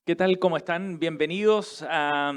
¿Qué tal? ¿Cómo están? Bienvenidos a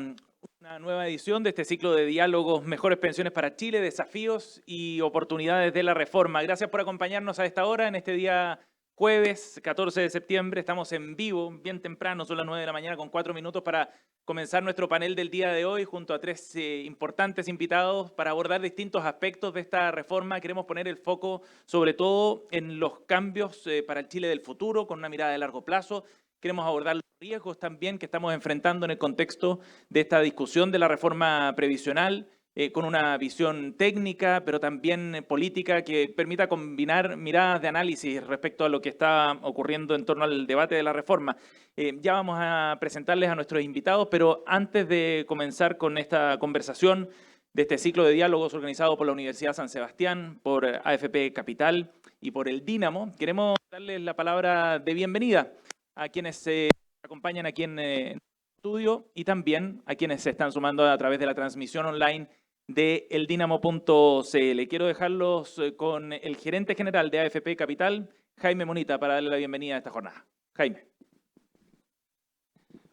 una nueva edición de este ciclo de diálogos Mejores Pensiones para Chile, desafíos y oportunidades de la reforma. Gracias por acompañarnos a esta hora, en este día jueves 14 de septiembre. Estamos en vivo, bien temprano, son las 9 de la mañana con 4 minutos para comenzar nuestro panel del día de hoy junto a tres importantes invitados para abordar distintos aspectos de esta reforma. Queremos poner el foco sobre todo en los cambios para el Chile del futuro, con una mirada de largo plazo. Queremos abordar los riesgos también que estamos enfrentando en el contexto de esta discusión de la reforma previsional, con una visión técnica, pero también política que permita combinar miradas de análisis respecto a lo que está ocurriendo en torno al debate de la reforma. Ya vamos a presentarles a nuestros invitados, pero antes de comenzar con esta conversación de este ciclo de diálogos organizado por la Universidad San Sebastián, por AFP Capital y por el Dínamo, queremos darles la palabra de bienvenida a quienes se acompañan aquí en el estudio y también a quienes se están sumando a través de la transmisión online de eldinamo.cl. Quiero dejarlos con el gerente general de AFP Capital, Jaime Monita, para darle la bienvenida a esta jornada. Jaime.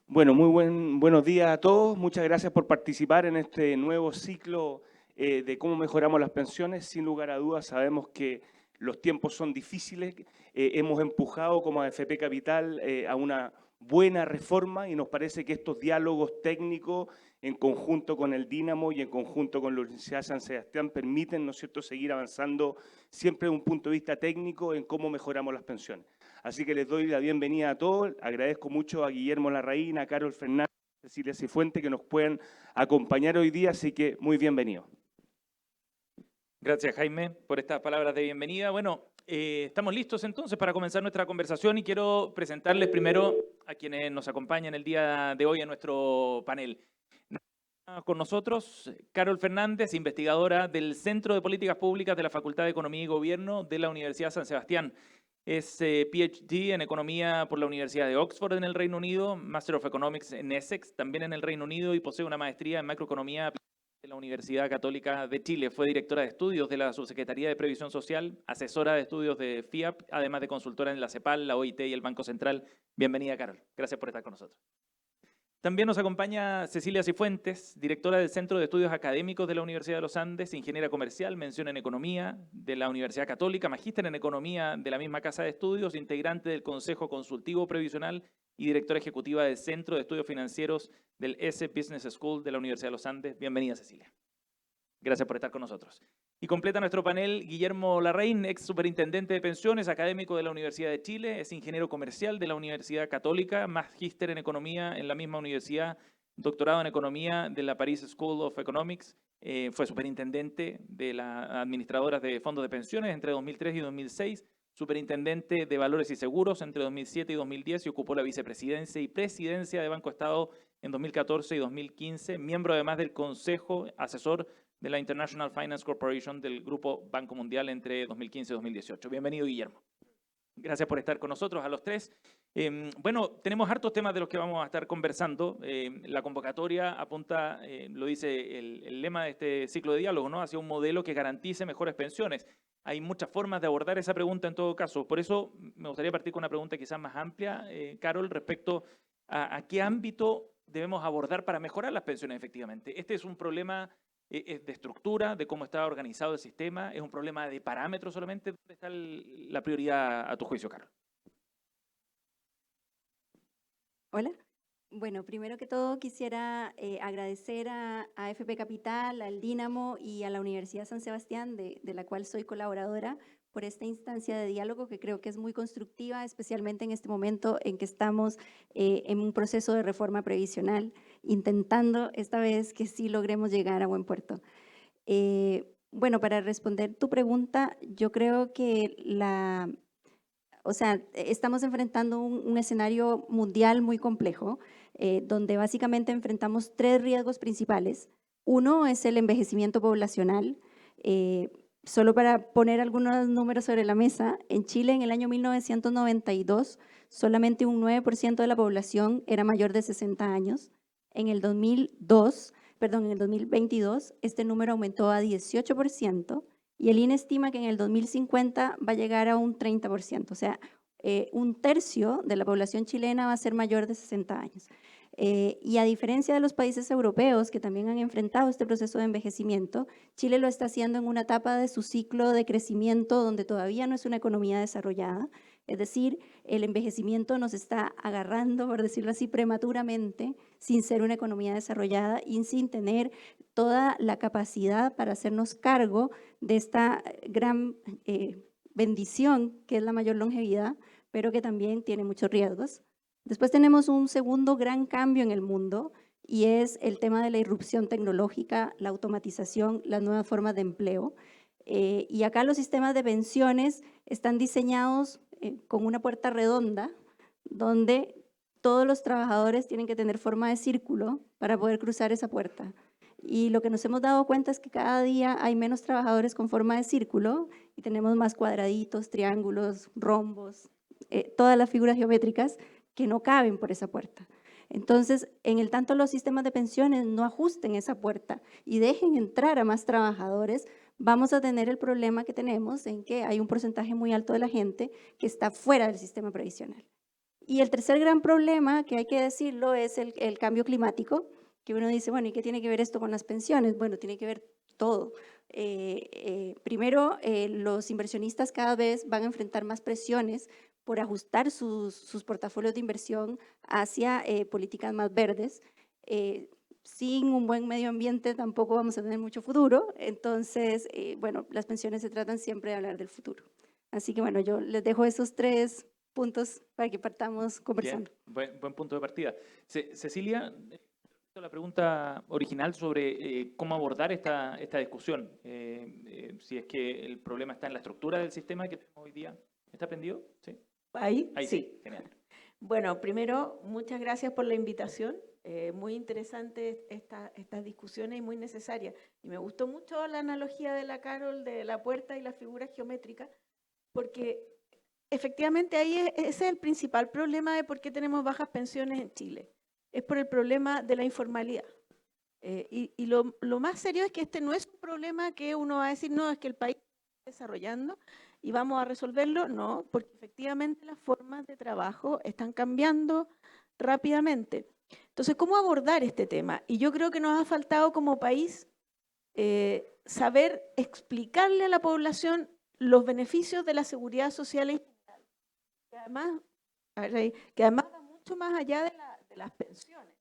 Bueno, buenos días a todos. Muchas gracias por participar en este nuevo ciclo de cómo mejoramos las pensiones. Sin lugar a dudas, sabemos que los tiempos son difíciles. Hemos empujado como AFP Capital a una buena reforma y nos parece que estos diálogos técnicos en conjunto con el Dínamo y en conjunto con la Universidad San Sebastián permiten, ¿no es cierto?, seguir avanzando siempre desde un punto de vista técnico en cómo mejoramos las pensiones. Así que les doy la bienvenida a todos. Agradezco mucho a Guillermo Larraín, a Carol Fernández, a Cecilia Cifuentes que nos pueden acompañar hoy día, así que muy bienvenidos. Gracias, Jaime, por estas palabras de bienvenida. Bueno, estamos listos entonces para comenzar nuestra conversación y quiero presentarles primero a quienes nos acompañan el día de hoy en nuestro panel. Con nosotros, Carol Fernández, investigadora del Centro de Políticas Públicas de la Facultad de Economía y Gobierno de la Universidad San Sebastián. Es PhD en Economía por la Universidad de Oxford en el Reino Unido, Master of Economics en Essex, también en el Reino Unido, y posee una maestría en Macroeconomía de la Universidad Católica de Chile. Fue directora de estudios de la Subsecretaría de Previsión Social, asesora de estudios de FIAP, además de consultora en la CEPAL, la OIT y el Banco Central. Bienvenida, Carol. Gracias por estar con nosotros. También nos acompaña Cecilia Cifuentes, directora del Centro de Estudios Académicos de la Universidad de los Andes, ingeniera comercial, mención en Economía de la Universidad Católica, magíster en Economía de la misma Casa de Estudios, integrante del Consejo Consultivo Previsional y directora ejecutiva del Centro de Estudios Financieros del ESE Business School de la Universidad de los Andes. Bienvenida, Cecilia. Gracias por estar con nosotros. Y completa nuestro panel Guillermo Larraín, ex superintendente de pensiones, académico de la Universidad de Chile, es ingeniero comercial de la Universidad Católica, magíster en Economía en la misma universidad, doctorado en Economía de la Paris School of Economics, fue superintendente de las administradoras de fondos de pensiones entre 2003 y 2006, superintendente de valores y seguros entre 2007 y 2010 y ocupó la vicepresidencia y presidencia de Banco Estado en 2014 y 2015, miembro además del Consejo Asesor de la International Finance Corporation del Grupo Banco Mundial entre 2015 y 2018. Bienvenido, Guillermo. Gracias por estar con nosotros a los tres. Bueno, tenemos hartos temas de los que vamos a estar conversando. La convocatoria apunta, lo dice el lema de este ciclo de diálogo, ¿no?, hacia un modelo que garantice mejores pensiones. Hay muchas formas de abordar esa pregunta en todo caso. Por eso me gustaría partir con una pregunta quizás más amplia, Carol, respecto a qué ámbito debemos abordar para mejorar las pensiones efectivamente. Este es un problema de estructura, de cómo está organizado el sistema, es un problema de parámetros solamente. ¿Dónde está la prioridad a tu juicio, Carol? Hola. Bueno, primero que todo quisiera agradecer a AFP Capital, al Dínamo y a la Universidad San Sebastián, de la cual soy colaboradora, por esta instancia de diálogo que creo que es muy constructiva, especialmente en este momento en que estamos en un proceso de reforma previsional, intentando esta vez que sí logremos llegar a buen puerto. Bueno, para responder tu pregunta, yo creo que estamos enfrentando un escenario mundial muy complejo, donde básicamente enfrentamos tres riesgos principales. Uno es el envejecimiento poblacional. Solo para poner algunos números sobre la mesa, en Chile en el año 1992 solamente un 9% de la población era mayor de 60 años. En el 2022 este número aumentó a 18%. Y el INE estima que en el 2050 va a llegar a un 30%, o sea, 1/3 de la población chilena va a ser mayor de 60 años. Y a diferencia de los países europeos que también han enfrentado este proceso de envejecimiento, Chile lo está haciendo en una etapa de su ciclo de crecimiento donde todavía no es una economía desarrollada. Es decir, el envejecimiento nos está agarrando, por decirlo así, prematuramente, sin ser una economía desarrollada y sin tener toda la capacidad para hacernos cargo de esta gran bendición que es la mayor longevidad, pero que también tiene muchos riesgos. Después tenemos un segundo gran cambio en el mundo y es el tema de la irrupción tecnológica, la automatización, las nuevas formas de empleo. Y acá los sistemas de pensiones están diseñados con una puerta redonda donde todos los trabajadores tienen que tener forma de círculo para poder cruzar esa puerta. Y lo que nos hemos dado cuenta es que cada día hay menos trabajadores con forma de círculo y tenemos más cuadraditos, triángulos, rombos, todas las figuras geométricas que no caben por esa puerta. Entonces, en el tanto los sistemas de pensiones no ajusten esa puerta y dejen entrar a más trabajadores, vamos a tener el problema que tenemos en que hay un porcentaje muy alto de la gente que está fuera del sistema previsional. Y el tercer gran problema, que hay que decirlo, es el cambio climático, que uno dice, bueno, ¿y qué tiene que ver esto con las pensiones? Bueno, tiene que ver todo. Primero, los inversionistas cada vez van a enfrentar más presiones por ajustar sus portafolios de inversión hacia políticas más verdes. Sin un buen medio ambiente tampoco vamos a tener mucho futuro, entonces, bueno, las pensiones se tratan siempre de hablar del futuro. Así que, bueno, yo les dejo esos 3 puntos para que partamos conversando. Bien, buen punto de partida. Cecilia, la pregunta original sobre cómo abordar esta discusión, si es que el problema está en la estructura del sistema que tenemos hoy día. ¿Está prendido? ¿Sí? Ahí sí. Genial. Bueno, primero, muchas gracias por la invitación. Muy interesante estas discusiones y muy necesarias. Y me gustó mucho la analogía de la Carol de la puerta y las figuras geométricas, porque efectivamente ahí ese es el principal problema de por qué tenemos bajas pensiones en Chile. Es por el problema de la informalidad. Y lo más serio es que este no es un problema que uno va a decir, no, es que el país está desarrollando y vamos a resolverlo. No, porque efectivamente las formas de trabajo están cambiando rápidamente. Entonces, ¿cómo abordar este tema? Y yo creo que nos ha faltado como país saber explicarle a la población los beneficios de la seguridad social en general, que además va mucho más allá de las pensiones.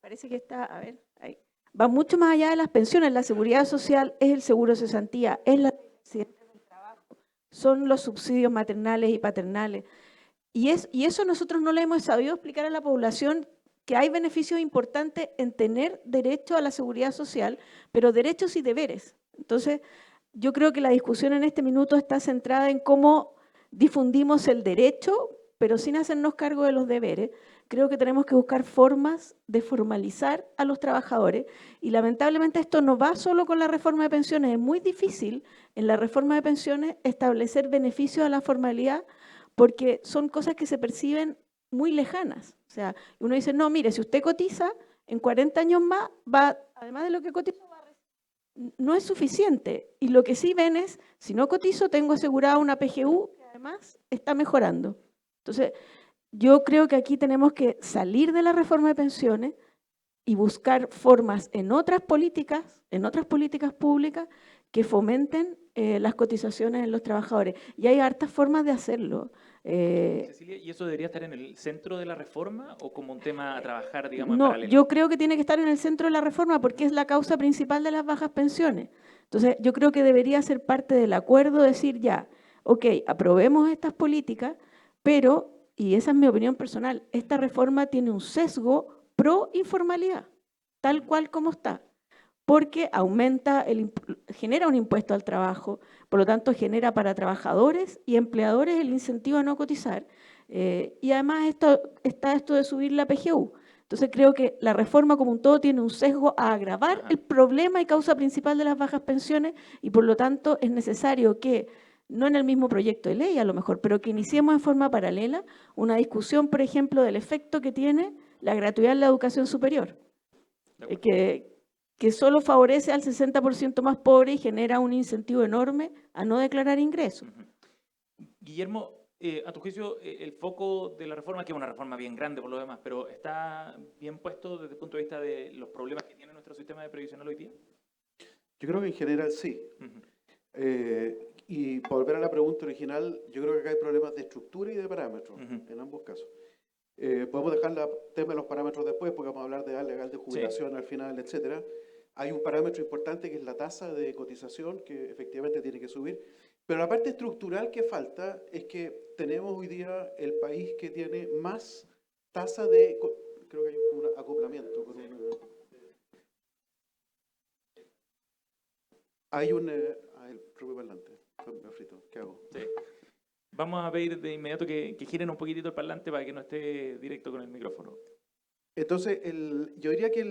Parece que está, a ver, ahí. Va mucho más allá de las pensiones. La seguridad social es el seguro de cesantía, es la accidente del trabajo, son los subsidios maternales y paternales. Y eso nosotros no le hemos sabido explicar a la población, que hay beneficios importantes en tener derecho a la seguridad social, pero derechos y deberes. Entonces, yo creo que la discusión en este minuto está centrada en cómo difundimos el derecho, pero sin hacernos cargo de los deberes. Creo que tenemos que buscar formas de formalizar a los trabajadores y lamentablemente esto no va solo con la reforma de pensiones. Es muy difícil en la reforma de pensiones establecer beneficios a la formalidad porque son cosas que se perciben muy lejanas. O sea, uno dice, no, mire, si usted cotiza, en 40 años más, además de lo que cotiza, no es suficiente. Y lo que sí ven es, si no cotizo, tengo asegurada una PGU que además está mejorando. Entonces, yo creo que aquí tenemos que salir de la reforma de pensiones y buscar formas en otras políticas públicas que fomenten las cotizaciones en los trabajadores. Y hay hartas formas de hacerlo. Cecilia, ¿y eso debería estar en el centro de la reforma o como un tema a trabajar, digamos, en no, paralelo? yo creo que tiene que estar en el centro de la reforma porque es la causa principal de las bajas pensiones. Entonces, yo creo que debería ser parte del acuerdo decir ya, ok, aprobemos estas políticas, pero, y esa es mi opinión personal, esta reforma tiene un sesgo pro informalidad, tal cual como está, porque genera un impuesto al trabajo, por lo tanto genera para trabajadores y empleadores el incentivo a no cotizar, y además está esto de subir la PGU. Entonces creo que la reforma como un todo tiene un sesgo a agravar el problema y causa principal de las bajas pensiones y por lo tanto es necesario que, no en el mismo proyecto de ley a lo mejor, pero que iniciemos en forma paralela una discusión, por ejemplo, del efecto que tiene la gratuidad en la educación superior, que solo favorece al 60% más pobre y genera un incentivo enorme a no declarar ingresos. Guillermo, A tu juicio, el foco de la reforma, que es una reforma bien grande por lo demás, pero ¿está bien puesto desde el punto de vista de los problemas que tiene nuestro sistema de previsional hoy día? Yo creo que en general sí. Ujú. Y para volver a la pregunta original, yo creo que acá hay problemas de estructura y de parámetros, Ujú. en ambos casos. Podemos dejar el tema de los parámetros después, porque vamos a hablar de edad legal de jubilación al final, etcétera. Hay un parámetro importante que es la tasa de cotización, que efectivamente tiene que subir. Pero la parte estructural que falta es que tenemos hoy día el país que tiene más tasa de... Creo que hay un acoplamiento con hay un... el propio parlante. Me frito. ¿Qué hago? Sí. Vamos a pedir de inmediato que giren un poquitito el parlante para que no esté directo con el micrófono. Entonces, yo diría que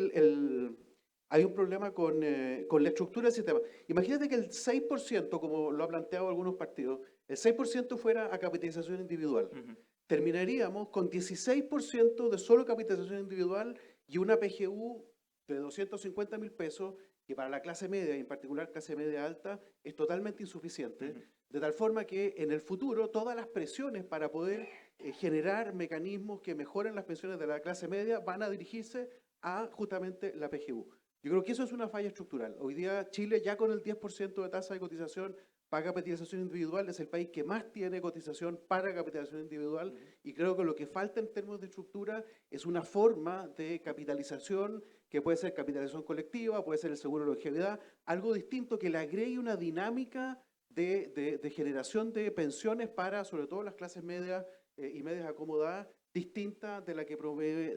hay un problema con la estructura del sistema. Imagínate que el 6%, como lo ha planteado algunos partidos, el 6% fuera a capitalización individual. Ujú. Terminaríamos con 16% de solo capitalización individual y una PGU de 250.000 pesos, que para la clase media, y en particular clase media alta, es totalmente insuficiente. Ujú. De tal forma que en el futuro todas las presiones para poder generar mecanismos que mejoren las pensiones de la clase media van a dirigirse a justamente la PGU. Yo creo que eso es una falla estructural. Hoy día Chile ya con el 10% de tasa de cotización para capitalización individual es el país que más tiene cotización para capitalización individual y creo que lo que falta en términos de estructura es una forma de capitalización que puede ser capitalización colectiva, puede ser el seguro de longevidad, algo distinto que le agregue una dinámica de generación de pensiones para sobre todo las clases medias y medias acomodadas, distinta de la que provee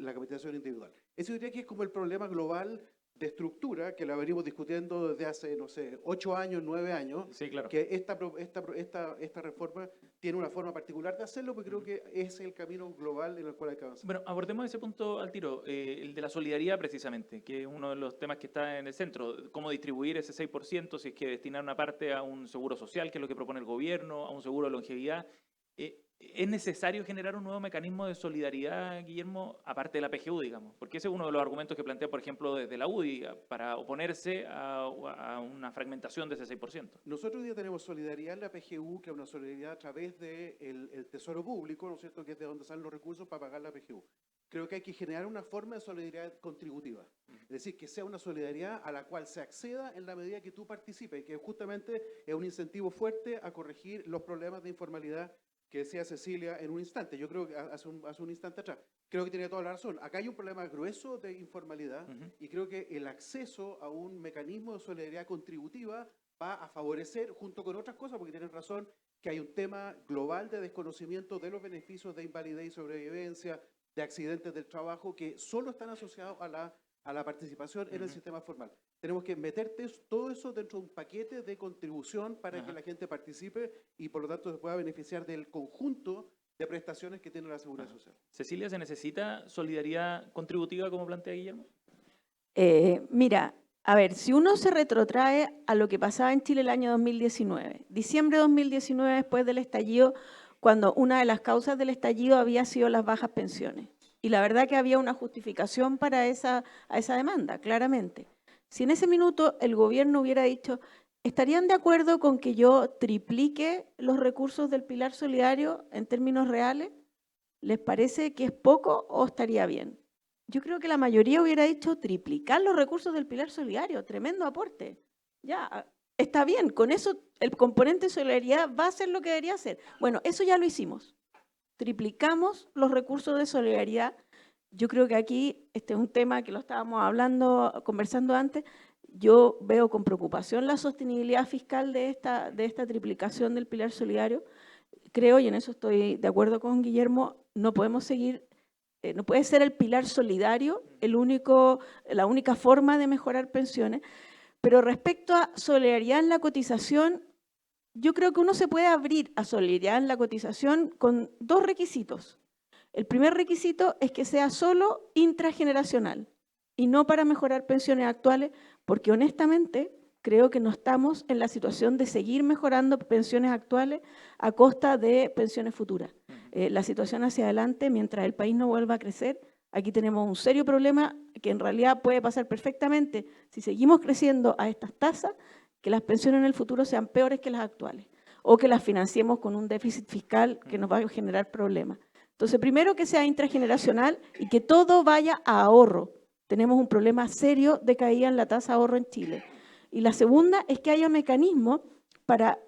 la capitalización individual. Ese diría que es como el problema global de estructura que la venimos discutiendo desde hace, no sé, 8 años, 9 años, Sí, claro. que esta reforma tiene una forma particular de hacerlo, porque creo que es el camino global en el cual hay que avanzar. Bueno, abordemos ese punto al tiro, el de la solidaridad precisamente, que es uno de los temas que está en el centro. Cómo distribuir ese 6%, si es que destinar una parte a un seguro social, que es lo que propone el gobierno, a un seguro de longevidad. ¿Es necesario generar un nuevo mecanismo de solidaridad, Guillermo, aparte de la PGU, digamos? Porque ese es uno de los argumentos que plantea, por ejemplo, desde la UDI, para oponerse a una fragmentación de ese 6%. Nosotros hoy día tenemos solidaridad en la PGU, que es una solidaridad a través del Tesoro Público, ¿no es cierto?, que es de donde salen los recursos para pagar la PGU. Creo que hay que generar una forma de solidaridad contributiva. Es decir, que sea una solidaridad a la cual se acceda en la medida que tú participes, que justamente es un incentivo fuerte a corregir los problemas de informalidad que decía Cecilia en un instante. Yo creo que hace un instante atrás. Creo que tiene toda la razón. Acá hay un problema grueso de informalidad y creo que el acceso a un mecanismo de solidaridad contributiva va a favorecer, junto con otras cosas, porque tienen razón, que hay un tema global de desconocimiento de los beneficios de invalidez y sobrevivencia, de accidentes del trabajo, que solo están asociados a la participación en el sistema formal. Tenemos que meterte todo eso dentro de un paquete de contribución para que la gente participe y por lo tanto se pueda beneficiar del conjunto de prestaciones que tiene la Seguridad Social. Cecilia, ¿se necesita solidaridad contributiva como plantea Guillermo? Mira, a ver, si uno se retrotrae a lo que pasaba en Chile el año 2019, diciembre de 2019, después del estallido, cuando una de las causas del estallido había sido las bajas pensiones. Y la verdad que había una justificación para esa demanda, claramente. Si en ese minuto el gobierno hubiera dicho, ¿estarían de acuerdo con que yo triplique los recursos del Pilar Solidario en términos reales? ¿Les parece que es poco o estaría bien? Yo creo que la mayoría hubiera dicho triplicar los recursos del Pilar Solidario, tremendo aporte. Ya, está bien, con eso el componente de solidaridad va a ser lo que debería hacer. Bueno, eso ya lo hicimos. Triplicamos los recursos de solidaridad. Yo creo que aquí este es un tema que lo estábamos conversando antes. Yo veo con preocupación la sostenibilidad fiscal de esta triplicación del Pilar Solidario. Creo, y en eso estoy de acuerdo con Guillermo, no podemos seguir, no puede ser el Pilar Solidario la única forma de mejorar pensiones. Pero respecto a solidaridad en la cotización, yo creo que uno se puede abrir a solidaridad en la cotización con 2 requisitos. El primer requisito es que sea solo intrageneracional y no para mejorar pensiones actuales, porque honestamente creo que no estamos en la situación de seguir mejorando pensiones actuales a costa de pensiones futuras. La situación hacia adelante, mientras el país no vuelva a crecer, aquí tenemos un serio problema que en realidad puede pasar perfectamente si seguimos creciendo a estas tasas, que las pensiones en el futuro sean peores que las actuales. o que las financiemos con un déficit fiscal que nos va a generar problemas. Entonces, primero que sea intrageneracional y que todo vaya a ahorro. Tenemos un problema serio de caída en la tasa de ahorro en Chile. Y la segunda es que haya mecanismos para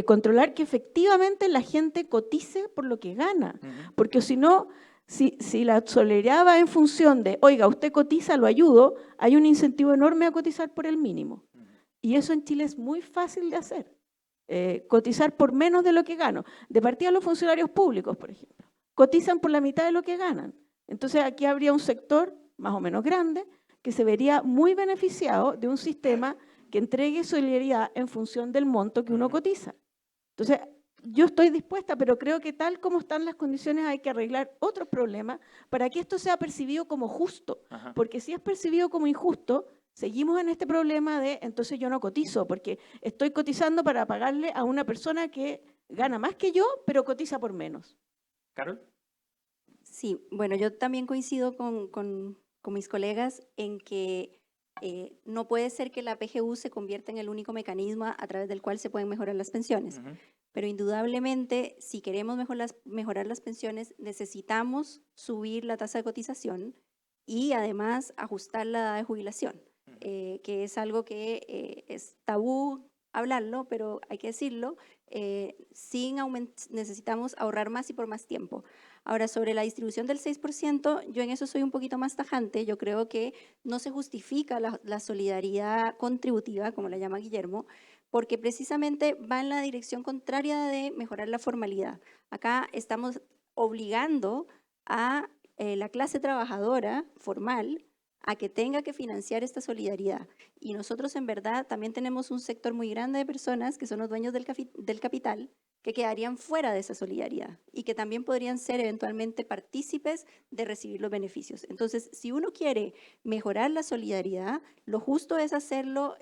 controlar que efectivamente la gente cotice por lo que gana. Porque si no, si la solidaridad va en función de, oiga, usted cotiza, lo ayudo, hay un incentivo enorme a cotizar por el mínimo. Y eso en Chile es muy fácil de hacer. Cotizar por menos de lo que gano. De partida los funcionarios públicos, por ejemplo, cotizan por la mitad de lo que ganan. Entonces aquí habría un sector más o menos grande que se vería muy beneficiado de un sistema que entregue solidaridad en función del monto que uno cotiza. Entonces, yo estoy dispuesta, pero creo que tal como están las condiciones hay que arreglar otros problemas para que esto sea percibido como justo. Ajá. Porque si es percibido como injusto, seguimos en este problema de, entonces yo no cotizo, porque estoy cotizando para pagarle a una persona que gana más que yo, pero cotiza por menos. ¿Carol? Sí, bueno, yo también coincido con mis colegas en que no puede ser que la PGU se convierta en el único mecanismo a través del cual se pueden mejorar las pensiones. Pero indudablemente, si queremos mejorar las pensiones, necesitamos subir la tasa de cotización y además ajustar la edad de jubilación, que es algo que es tabú hablarlo, pero hay que decirlo, necesitamos ahorrar más y por más tiempo. Ahora, sobre la distribución del 6%, yo en eso soy un poquito más tajante. Yo creo que no se justifica la solidaridad contributiva, como la llama Guillermo, porque precisamente va en la dirección contraria de mejorar la formalidad. Acá estamos obligando a la clase trabajadora formal a que tenga que financiar esta solidaridad. Y nosotros en verdad también tenemos un sector muy grande de personas que son los dueños del capital que quedarían fuera de esa solidaridad y que también podrían ser eventualmente partícipes de recibir los beneficios. Entonces, si uno quiere mejorar la solidaridad, lo justo es hacerlo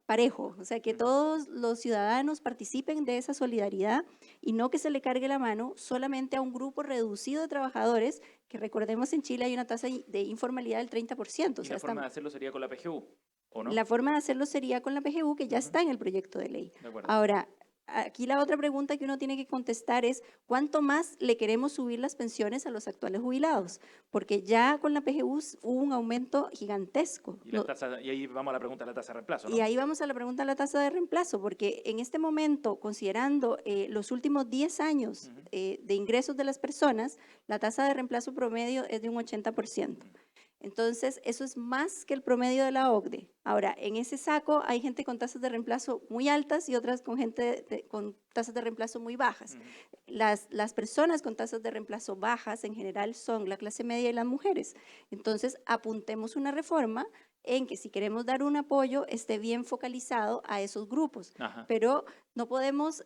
parejo, o sea, que todos los ciudadanos participen de esa solidaridad y no que se le cargue la mano solamente a un grupo reducido de trabajadores, que recordemos en Chile hay una tasa de informalidad del 30%. ¿Y la forma de hacerlo sería con la PGU, o no? La forma de hacerlo sería con la PGU, que ya está en el proyecto de ley. De acuerdo. Ahora, aquí la otra pregunta que uno tiene que contestar es ¿cuánto más le queremos subir las pensiones a los actuales jubilados? Porque ya con la PGU hubo un aumento gigantesco. Y ahí vamos a la pregunta de la tasa de reemplazo, ¿no? Y ahí vamos a la pregunta de la tasa de reemplazo, porque en este momento, considerando los últimos 10 años de ingresos de las personas, la tasa de reemplazo promedio es de un 80%. Entonces, eso es más que el promedio de la OCDE. Ahora, en ese saco hay gente con tasas de reemplazo muy altas y otras con gente con tasas de reemplazo muy bajas. Las personas con tasas de reemplazo bajas en general son la clase media y las mujeres. Entonces, apuntemos una reforma en que si queremos dar un apoyo esté bien focalizado a esos grupos. Ajá. Pero no podemos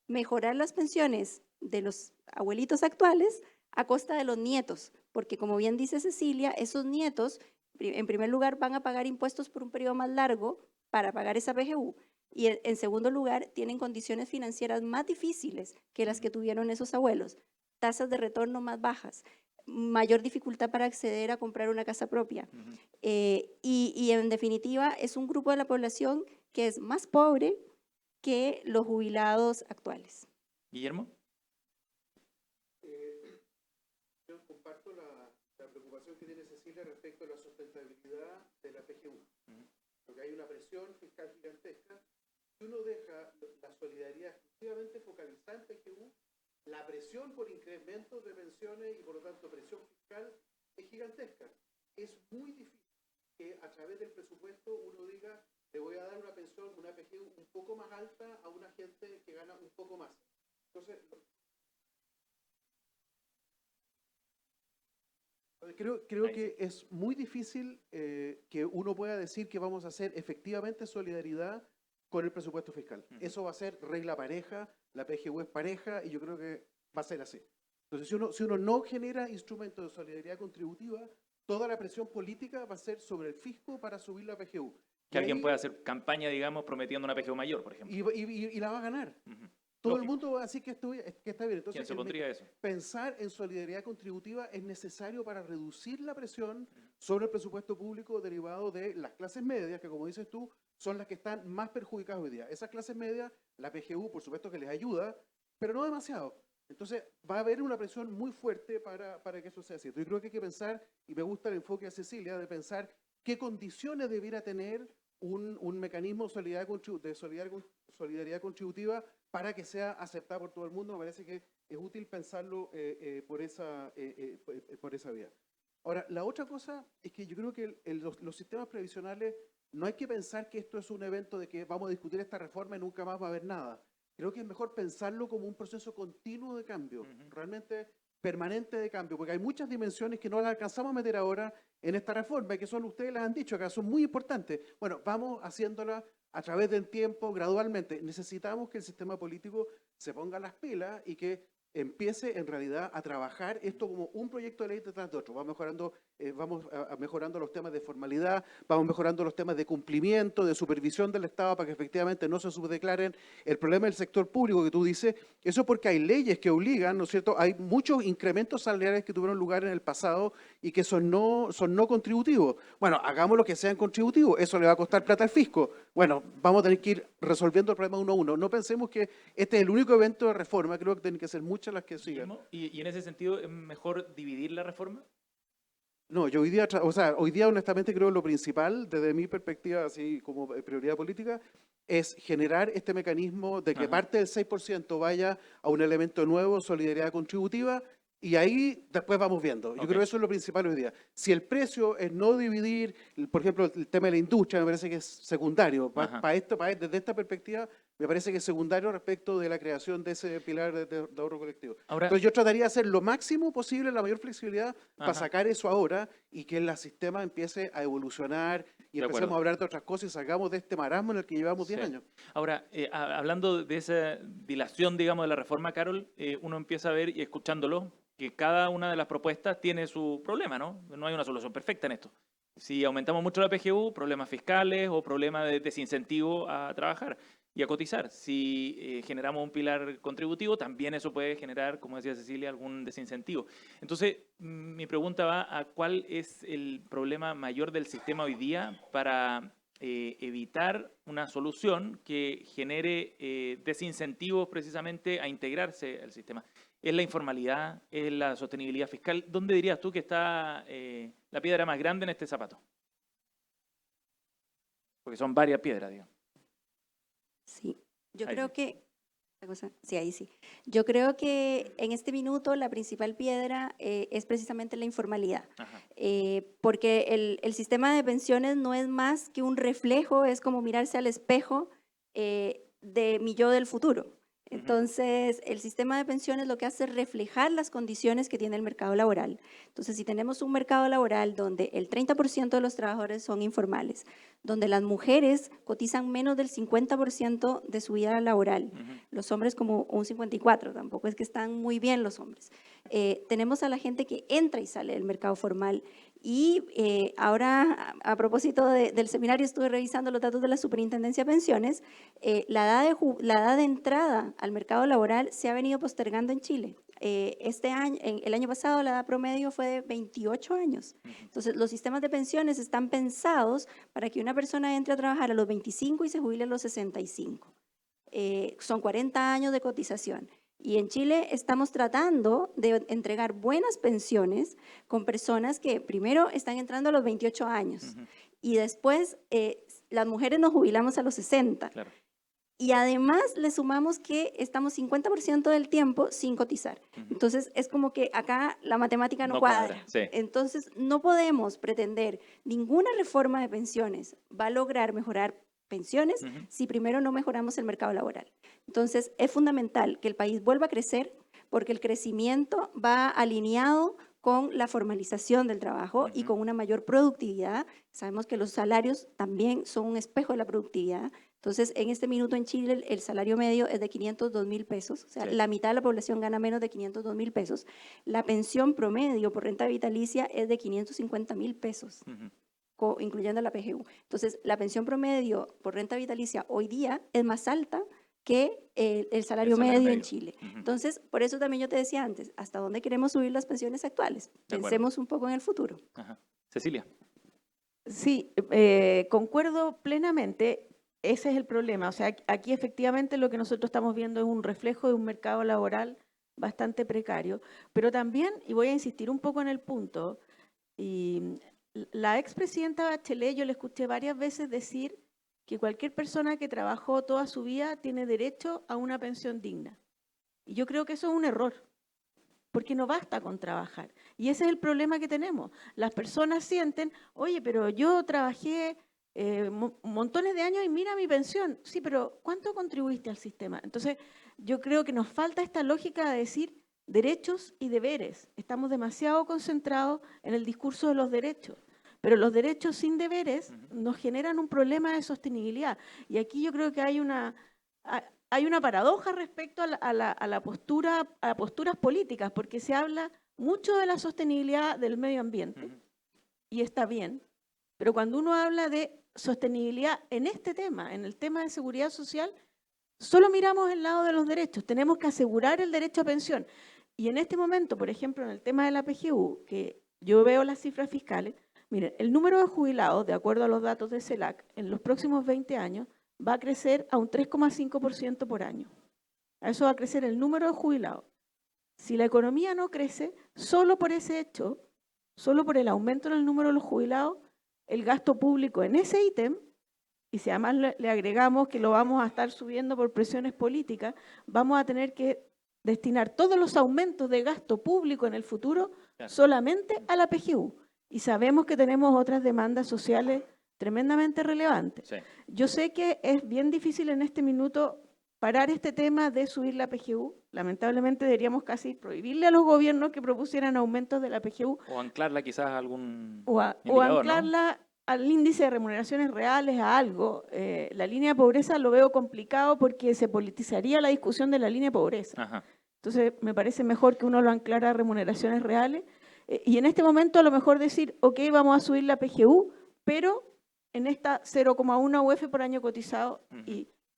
mejorar las pensiones de los abuelitos actuales a costa de los nietos, porque como bien dice Cecilia, esos nietos en primer lugar van a pagar impuestos por un periodo más largo para pagar esa PGU y en segundo lugar tienen condiciones financieras más difíciles que las que tuvieron esos abuelos, tasas de retorno más bajas, mayor dificultad para acceder a comprar una casa propia y en definitiva es un grupo de la población que es más pobre que los jubilados actuales. ¿Guillermo? Comparto la preocupación que tiene Cecilia respecto a la sustentabilidad de la PGU. Porque hay una presión fiscal gigantesca. Si uno deja la solidaridad exclusivamente focalizada en PGU, la presión por incrementos de pensiones y por lo tanto presión fiscal es gigantesca. Es muy difícil que a través del presupuesto uno diga le voy a dar una pensión, una PGU un poco más alta a una gente que gana un poco más. Entonces, creo que es muy difícil que uno pueda decir que vamos a hacer efectivamente solidaridad con el presupuesto fiscal. Eso va a ser regla pareja, la PGU es pareja y yo creo que va a ser así. Entonces, si uno no genera instrumentos de solidaridad contributiva, toda la presión política va a ser sobre el fisco para subir la PGU. Que alguien pueda hacer campaña, digamos, prometiendo una PGU mayor, por ejemplo. Y la va a ganar. Todo el Lógico. mundo va a decir que está bien. Entonces, ¿Quién se el pondría eso? pensar en solidaridad contributiva es necesario para reducir la presión sobre el presupuesto público derivado de las clases medias, que como dices tú, son las que están más perjudicadas hoy día. Esas clases medias, la PGU, por supuesto que les ayuda, pero no demasiado. Entonces, va a haber una presión muy fuerte para que eso sea cierto. Yo creo que hay que pensar, y me gusta el enfoque de Cecilia, de pensar qué condiciones debiera tener un mecanismo de solidaridad contributiva para que sea aceptado por todo el mundo. Me parece que es útil pensarlo por esa vía. Ahora, la otra cosa es que yo creo que los sistemas previsionales, no hay que pensar que esto es un evento de que vamos a discutir esta reforma y nunca más va a haber nada. Creo que es mejor pensarlo como un proceso continuo de cambio, realmente permanente de cambio, porque hay muchas dimensiones que no las alcanzamos a meter ahora en esta reforma y que ustedes las han dicho acá, son muy importantes. Bueno, vamos haciéndola a través del tiempo, gradualmente. Necesitamos que el sistema político se ponga las pilas y que empiece en realidad a trabajar esto como un proyecto de ley detrás de otro. Vamos mejorando los temas de formalidad, vamos mejorando los temas de cumplimiento, de supervisión del Estado para que efectivamente no se subdeclaren. El problema del sector público que tú dices, eso porque hay leyes que obligan, ¿no es cierto? Hay muchos incrementos salariales que tuvieron lugar en el pasado y que son no contributivos. Bueno, hagamos lo que sean contributivos, eso le va a costar plata al fisco. Bueno, vamos a tener que ir resolviendo el problema uno a uno. No pensemos que este es el único evento de reforma, creo que tienen que ser muchas las que sigan. ¿Y en ese sentido es mejor dividir la reforma? No, yo hoy día honestamente creo que lo principal, desde mi perspectiva, así como prioridad política, es generar este mecanismo de que Ajá. parte del 6% vaya a un elemento nuevo, solidaridad contributiva, y ahí después vamos viendo. Yo Ok. creo que eso es lo principal hoy día. Si el precio es no dividir, por ejemplo, el tema de la industria me parece que es secundario. Ajá. Desde esta perspectiva, me parece que es secundario respecto de la creación de ese pilar de ahorro colectivo. Ahora, Entonces yo trataría de hacer lo máximo posible, la mayor flexibilidad, para ajá. sacar eso ahora y que el sistema empiece a evolucionar y De empecemos acuerdo. a hablar de otras cosas y salgamos de este marasmo en el que llevamos 10 Sí. años. Ahora, hablando de esa dilación, digamos, de la reforma, Carol, uno empieza a ver y escuchándolo que cada una de las propuestas tiene su problema, ¿no? No hay una solución perfecta en esto. Si aumentamos mucho la PGU, problemas fiscales o problemas de desincentivo a trabajar y a cotizar. Si generamos un pilar contributivo, también eso puede generar, como decía Cecilia, algún desincentivo. Entonces, mi pregunta va a cuál es el problema mayor del sistema hoy día para evitar una solución que genere desincentivos precisamente a integrarse al sistema. ¿Es la informalidad? ¿Es la sostenibilidad fiscal? ¿Dónde dirías tú que está la piedra más grande en este zapato? Porque son varias piedras, digamos. Sí, yo Ahí creo sí. que, sí, ahí sí. Yo creo que en este minuto la principal piedra es precisamente la informalidad, Ajá. porque el sistema de pensiones no es más que un reflejo, es como mirarse al espejo de mi yo del futuro. Entonces, el sistema de pensiones lo que hace es reflejar las condiciones que tiene el mercado laboral. Entonces, si tenemos un mercado laboral donde el 30% de los trabajadores son informales, donde las mujeres cotizan menos del 50% de su vida laboral, los hombres como un 54%, tampoco es que están muy bien los hombres. Tenemos a la gente que entra y sale del mercado formal y ahora, a propósito del seminario, estuve revisando los datos de la Superintendencia de Pensiones. La edad de entrada al mercado laboral se ha venido postergando en Chile. Este año, el año pasado, la edad promedio fue de 28 años. Entonces, los sistemas de pensiones están pensados para que una persona entre a trabajar a los 25 y se jubile a los 65. Son 40 años de cotización. Y en Chile estamos tratando de entregar buenas pensiones con personas que primero están entrando a los 28 años y después las mujeres nos jubilamos a los 60. Claro. Y además le sumamos que estamos 50% del tiempo sin cotizar. Entonces es como que acá la matemática no cuadra. Sí. Entonces no podemos pretender ninguna reforma de pensiones va a lograr mejorar pensiones si primero no mejoramos el mercado laboral. Entonces es fundamental que el país vuelva a crecer porque el crecimiento va alineado con la formalización del trabajo y con una mayor productividad. Sabemos que los salarios también son un espejo de la productividad. Entonces, en este minuto en Chile el salario medio es de 502.000 pesos, o sea, la mitad de la población gana menos de 502.000 pesos. La pensión promedio por renta vitalicia es de 550.000 pesos, incluyendo la PGU. Entonces, la pensión promedio por renta vitalicia hoy día es más alta que el salario salario medio en medio. Chile. Ujú. Entonces, por eso también yo te decía antes, ¿hasta dónde queremos subir las pensiones actuales? De acuerdo. Pensemos un poco en el futuro. Ajá. Cecilia. Sí, concuerdo plenamente. Ese es el problema. O sea, aquí efectivamente lo que nosotros estamos viendo es un reflejo de un mercado laboral bastante precario, pero también, y voy a insistir un poco en el punto, y la expresidenta Bachelet yo le escuché varias veces decir que cualquier persona que trabajó toda su vida tiene derecho a una pensión digna. Y yo creo que eso es un error, porque no basta con trabajar. Y ese es el problema que tenemos. Las personas sienten, oye, pero yo trabajé montones de años y mira mi pensión. Sí, pero ¿cuánto contribuiste al sistema? Entonces, yo creo que nos falta esta lógica de decir derechos y deberes. Estamos demasiado concentrados en el discurso de los derechos. Pero los derechos sin deberes nos generan un problema de sostenibilidad. Y aquí yo creo que hay una paradoja respecto a la postura, a posturas políticas, porque se habla mucho de la sostenibilidad del medio ambiente, y está bien, pero cuando uno habla de sostenibilidad en este tema, en el tema de seguridad social, solo miramos el lado de los derechos. Tenemos que asegurar el derecho a pensión. Y en este momento, por ejemplo, en el tema de la PGU, que yo veo las cifras fiscales, miren, el número de jubilados, de acuerdo a los datos de CELAC, en los próximos 20 años, va a crecer a un 3,5% por año. A eso va a crecer el número de jubilados. Si la economía no crece, solo por ese hecho, solo por el aumento en el número de los jubilados, el gasto público en ese ítem, y si además le agregamos que lo vamos a estar subiendo por presiones políticas, vamos a tener que destinar todos los aumentos de gasto público en el futuro solamente a la PGU. Y sabemos que tenemos otras demandas sociales tremendamente relevantes. Sí. Yo sé que es bien difícil en este minuto parar este tema de subir la PGU. Lamentablemente deberíamos casi prohibirle a los gobiernos que propusieran aumentos de la PGU O anclarla quizás a algún o indicador, ¿no? anclarla al índice de remuneraciones reales, a algo. La línea de pobreza lo veo complicado porque se politizaría la discusión de la línea de pobreza. Ajá. Entonces me parece mejor que uno lo anclara a remuneraciones reales y en este momento a lo mejor decir, ok, vamos a subir la PGU, pero en esta 0,1 UF por año cotizado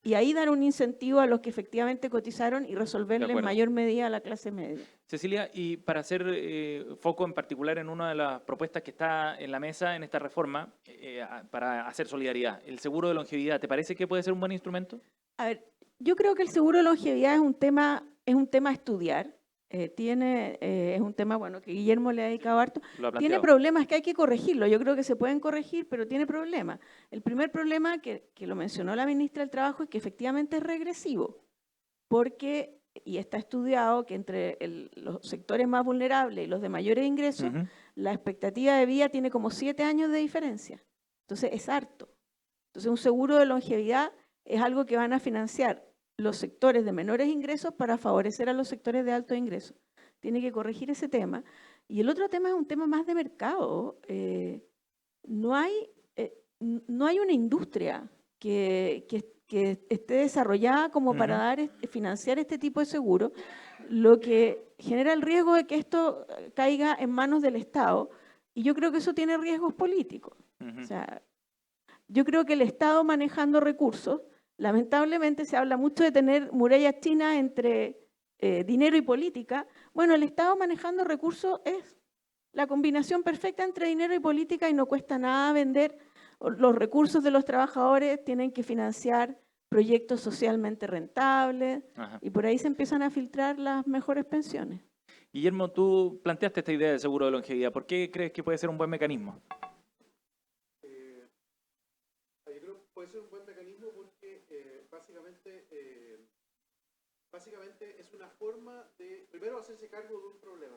y ahí dar un incentivo a los que efectivamente cotizaron y resolverle en acuerdo. mayor medida a la clase media. Cecilia, y para hacer foco en particular en una de las propuestas que está en la mesa en esta reforma para hacer solidaridad, el seguro de longevidad, ¿te parece que puede ser un buen instrumento? A ver, yo creo que el seguro de longevidad es un tema a estudiar. Es un tema bueno que Guillermo le ha dedicado harto. Lo ha Tiene planteado. problemas que hay que corregirlo. Yo creo que se pueden corregir, pero tiene problemas. El primer problema que lo mencionó la ministra del Trabajo es que efectivamente es regresivo, porque, y está estudiado, que entre los sectores más vulnerables y los de mayores ingresos, la expectativa de vida tiene como 7 años de diferencia. Entonces es harto. Entonces un seguro de longevidad es algo que van a financiar los sectores de menores ingresos para favorecer a los sectores de altos ingresos. Tiene que corregir ese tema. Y el otro tema es un tema más de mercado. No hay una industria que esté desarrollada como para financiar este tipo de seguro, lo que genera el riesgo de que esto caiga en manos del Estado. Y yo creo que eso tiene riesgos políticos. O sea, yo creo que el Estado manejando recursos, lamentablemente se habla mucho de tener murallas chinas entre dinero y política. Bueno, el Estado manejando recursos es la combinación perfecta entre dinero y política y no cuesta nada vender. Los recursos de los trabajadores tienen que financiar proyectos socialmente rentables y por ahí se empiezan a filtrar las mejores pensiones. Guillermo, tú planteaste esta idea del seguro de longevidad. ¿Por qué crees que puede ser un buen mecanismo? Puede ser un buen mecanismo porque básicamente es una forma de, primero, hacerse cargo de un problema.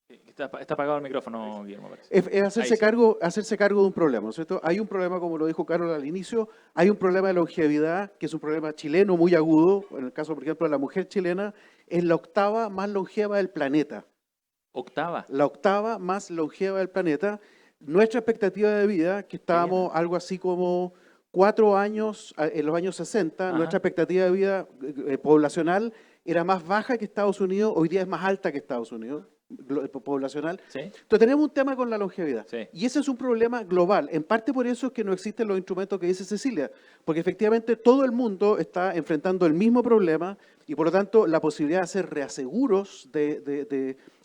Está apagado el micrófono, Guillermo, parece. Es hacerse cargo de un problema, ¿no es cierto? Hay un problema, como lo dijo Carol al inicio, hay un problema de longevidad, que es un problema chileno muy agudo. En el caso, por ejemplo, de la mujer chilena, es la octava más longeva del planeta. ¿Octava? La octava más longeva del planeta. Nuestra expectativa de vida, que estábamos algo así como 4 años, en los años 60, nuestra expectativa de vida poblacional era más baja que Estados Unidos, hoy día es más alta que Estados Unidos. poblacional. Sí, Entonces tenemos un tema con la longevidad. sí. Y ese es un problema global. En parte por eso es que no existen los instrumentos que dice Cecilia, porque efectivamente todo el mundo está enfrentando el mismo problema y por lo tanto la posibilidad de hacer reaseguros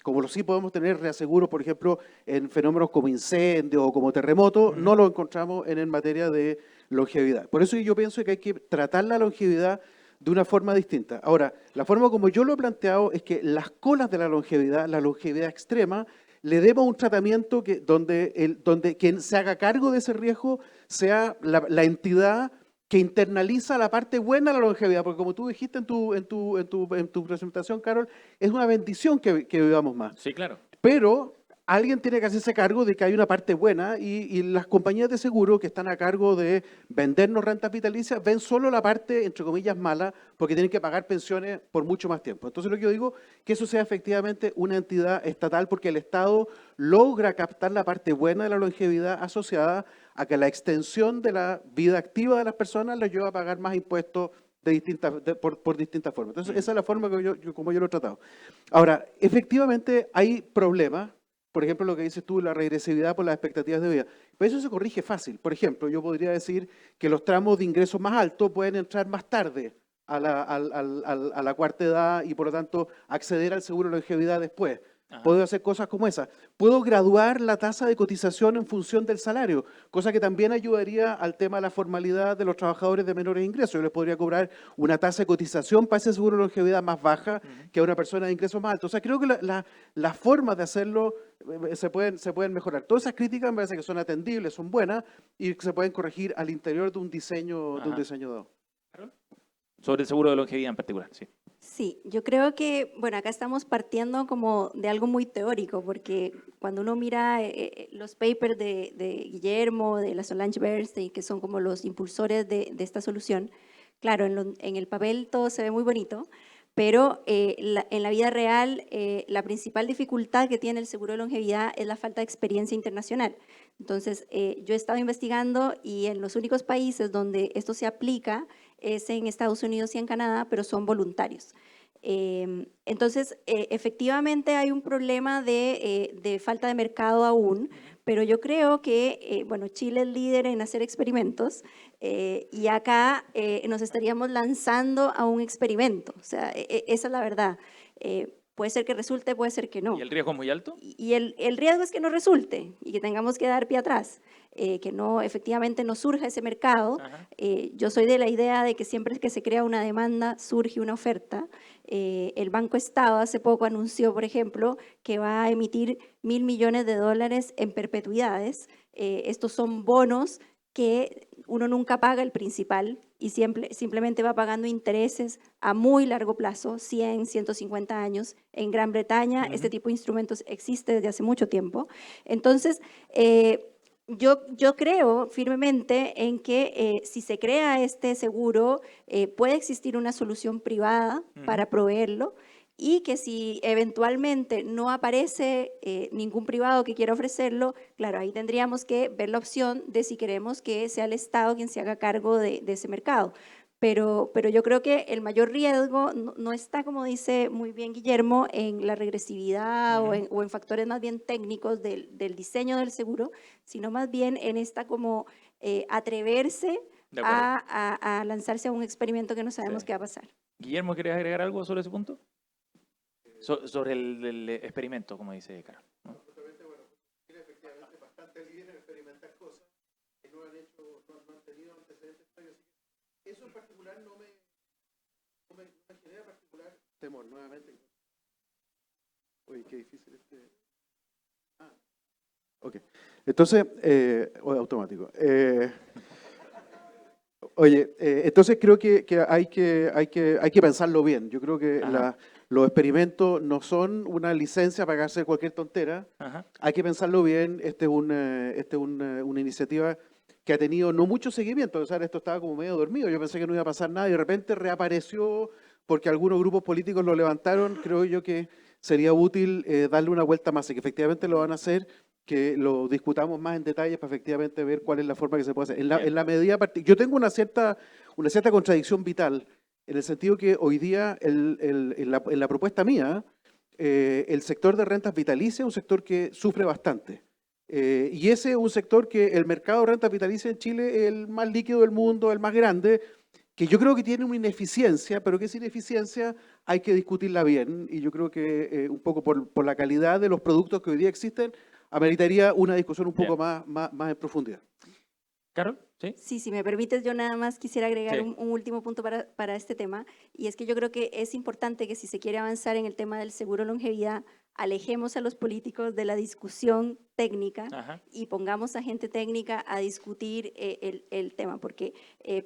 como sí podemos tener reaseguros, por ejemplo, en fenómenos como incendios o como terremotos, no lo encontramos en materia de longevidad. Por eso yo pienso que hay que tratar la longevidad de una forma distinta. Ahora, la forma como yo lo he planteado es que las colas de la longevidad extrema, le demos un tratamiento donde quien se haga cargo de ese riesgo sea la entidad que internaliza la parte buena de la longevidad, porque como tú dijiste en tu presentación, Carol, es una bendición que vivamos más. Sí, claro. Pero alguien tiene que hacerse cargo de que hay una parte buena y las compañías de seguro que están a cargo de vendernos rentas vitalicias ven solo la parte, entre comillas, mala, porque tienen que pagar pensiones por mucho más tiempo. Entonces lo que yo digo que eso sea efectivamente una entidad estatal porque el Estado logra captar la parte buena de la longevidad asociada a que la extensión de la vida activa de las personas les lleva a pagar más impuestos por distintas formas. Entonces esa es la forma como yo lo he tratado. Ahora, efectivamente hay problemas. Por ejemplo, lo que dices tú, la regresividad por las expectativas de vida. Pero eso se corrige fácil. Por ejemplo, yo podría decir que los tramos de ingresos más altos pueden entrar más tarde a la cuarta edad y, por lo tanto, acceder al seguro de longevidad después. Ajá. Puedo hacer cosas como esa. Puedo graduar la tasa de cotización en función del salario, cosa que también ayudaría al tema de la formalidad de los trabajadores de menores ingresos. Yo les podría cobrar una tasa de cotización para ese seguro de longevidad más baja que a una persona de ingresos más altos. O sea, creo que las formas de hacerlo se pueden mejorar. Todas esas críticas me parece que son atendibles, son buenas y se pueden corregir al interior de un diseño dado. Sobre el seguro de longevidad en particular, sí. Sí, yo creo que, bueno, acá estamos partiendo como de algo muy teórico, porque cuando uno mira los papers de Guillermo, de la Solange Bernstein, que son como los impulsores de esta solución, claro, en el papel todo se ve muy bonito, pero en la vida real la principal dificultad que tiene el seguro de longevidad es la falta de experiencia internacional. Entonces, yo he estado investigando y en los únicos países donde esto se aplica es en Estados Unidos y en Canadá, pero son voluntarios. Entonces, efectivamente hay un problema de falta de mercado aún, pero yo creo que, bueno, Chile es líder en hacer experimentos y acá nos estaríamos lanzando a un experimento. O sea, esa es la verdad. Puede ser que resulte, puede ser que no. ¿Y el riesgo es muy alto? Y el riesgo es que no resulte y que tengamos que dar pie atrás, que no, efectivamente no surja ese mercado. Yo soy de la idea de que siempre que se crea una demanda, surge una oferta. El Banco Estado hace poco anunció, por ejemplo, que va a emitir $1.000 millones en perpetuidades. Estos son bonos que uno nunca paga el principal y simplemente va pagando intereses a muy largo plazo, 100, 150 años. En Gran Bretaña este tipo de instrumentos existe desde hace mucho tiempo. Entonces, yo creo firmemente en que si se crea este seguro, puede existir una solución privada para proveerlo y que si eventualmente no aparece ningún privado que quiera ofrecerlo, claro, ahí tendríamos que ver la opción de si queremos que sea el Estado quien se haga cargo de ese mercado. Pero yo creo que el mayor riesgo no está, como dice muy bien Guillermo, en la regresividad o en factores más bien técnicos del diseño del seguro, sino más bien en esta como atreverse a lanzarse a un experimento que no sabemos qué va a pasar. Guillermo, ¿quieres agregar algo sobre ese punto? Sobre el experimento, como dice Carol, ¿no? Chile efectivamente bastante líder en experimentar cosas que no han tenido antecedentes previos. Eso en particular no me genera particular temor, nuevamente. Oye, qué difícil ok. Entonces, automático. Entonces creo que hay que pensarlo bien. Yo creo que los experimentos no son una licencia para hacer cualquier tontera. Hay que pensarlo bien. Esta es una iniciativa que ha tenido no mucho seguimiento. O sea, esto estaba como medio dormido. Yo pensé que no iba a pasar nada y de repente reapareció porque algunos grupos políticos lo levantaron. Creo yo que sería útil darle una vuelta más y que efectivamente lo van a hacer, que lo discutamos más en detalle para efectivamente ver cuál es la forma que se puede hacer. En la medida yo tengo una cierta contradicción vital en el sentido que hoy día en la propuesta mía el sector de rentas vitalicias es un sector que sufre bastante. Y ese es un sector que el mercado de rentas vitalicias en Chile es el más líquido del mundo, el más grande, que yo creo que tiene una ineficiencia, pero que esa ineficiencia hay que discutirla bien. Y yo creo que un poco por la calidad de los productos que hoy día existen, ameritaría una discusión un poco más en profundidad. ¿Carol? ¿Sí? Sí, si me permites, yo nada más quisiera agregar Sí. un último punto para este tema, y es que yo creo que es importante que si se quiere avanzar en el tema del seguro longevidad, alejemos a los políticos de la discusión técnica Ajá. y pongamos a gente técnica a discutir el tema, porque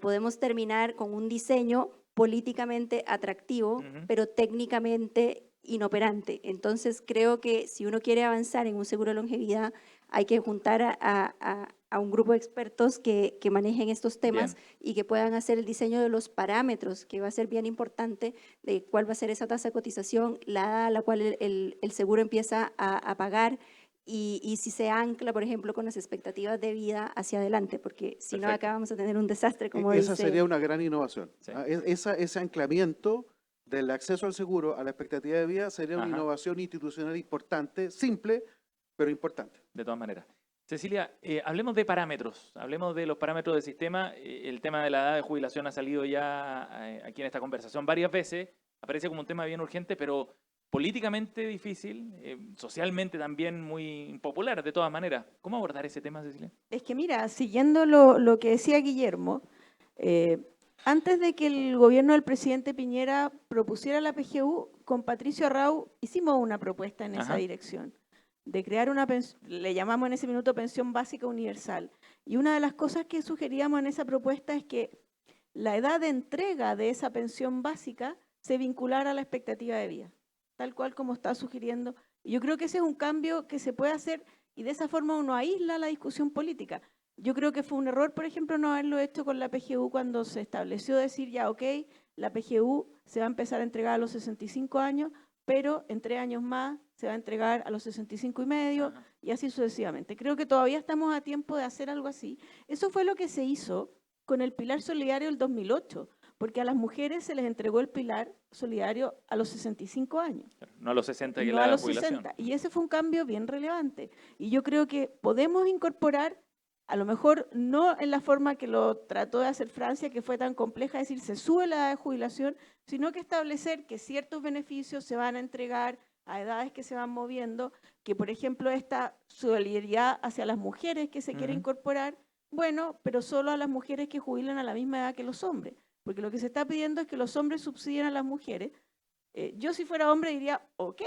podemos terminar con un diseño políticamente atractivo, Ujú. pero técnicamente inoperante. Entonces, creo que si uno quiere avanzar en un seguro de longevidad, hay que juntar a un grupo de expertos que manejen estos temas Bien. y que puedan hacer el diseño de los parámetros, que va a ser bien importante, de cuál va a ser esa tasa de cotización, la edad a la cual el seguro empieza a pagar y si se ancla, por ejemplo, con las expectativas de vida hacia adelante, porque si no, Perfecto. acá vamos a tener un desastre, como Esa dice. sería una gran innovación. Sí. Ese anclamiento del acceso al seguro a la expectativa de vida sería una Ajá. innovación institucional importante, simple, pero importante. De todas maneras. Cecilia, hablemos de parámetros, hablemos de los parámetros del sistema. El tema de la edad de jubilación ha salido ya aquí en esta conversación varias veces, aparece como un tema bien urgente, pero políticamente difícil, socialmente también muy impopular, de todas maneras. ¿Cómo abordar ese tema, Cecilia? Es que mira, siguiendo lo que decía Guillermo, antes de que el gobierno del presidente Piñera propusiera la PGU, con Patricio Arrau hicimos una propuesta en esa Ajá. dirección, de crear una pensión, le llamamos en ese minuto pensión básica universal. Y una de las cosas que sugeríamos en esa propuesta es que la edad de entrega de esa pensión básica se vinculara a la expectativa de vida, tal cual como está sugiriendo. Y yo creo que ese es un cambio que se puede hacer y de esa forma uno aísla la discusión política. Yo creo que fue un error, por ejemplo, no haberlo hecho con la PGU cuando se estableció decir ya, ok, la PGU se va a empezar a entregar a los 65 años, pero en 3 años más se va a entregar a los 65 y medio Ajá. y así sucesivamente. Creo que todavía estamos a tiempo de hacer algo así. Eso fue lo que se hizo con el Pilar Solidario del 2008, porque a las mujeres se les entregó el Pilar Solidario a los 65 años. No a los 60 que No la a los jubilación. 60. Y ese fue un cambio bien relevante. Y yo creo que podemos incorporar, a lo mejor no en la forma que lo trató de hacer Francia, que fue tan compleja, es decir, se sube la edad de jubilación, sino que establecer que ciertos beneficios se van a entregar a edades que se van moviendo, que por ejemplo esta solidaridad hacia las mujeres que se quiere Ujú. incorporar, bueno, pero solo a las mujeres que jubilan a la misma edad que los hombres, porque lo que se está pidiendo es que los hombres subsidien a las mujeres. Yo si fuera hombre diría, ok,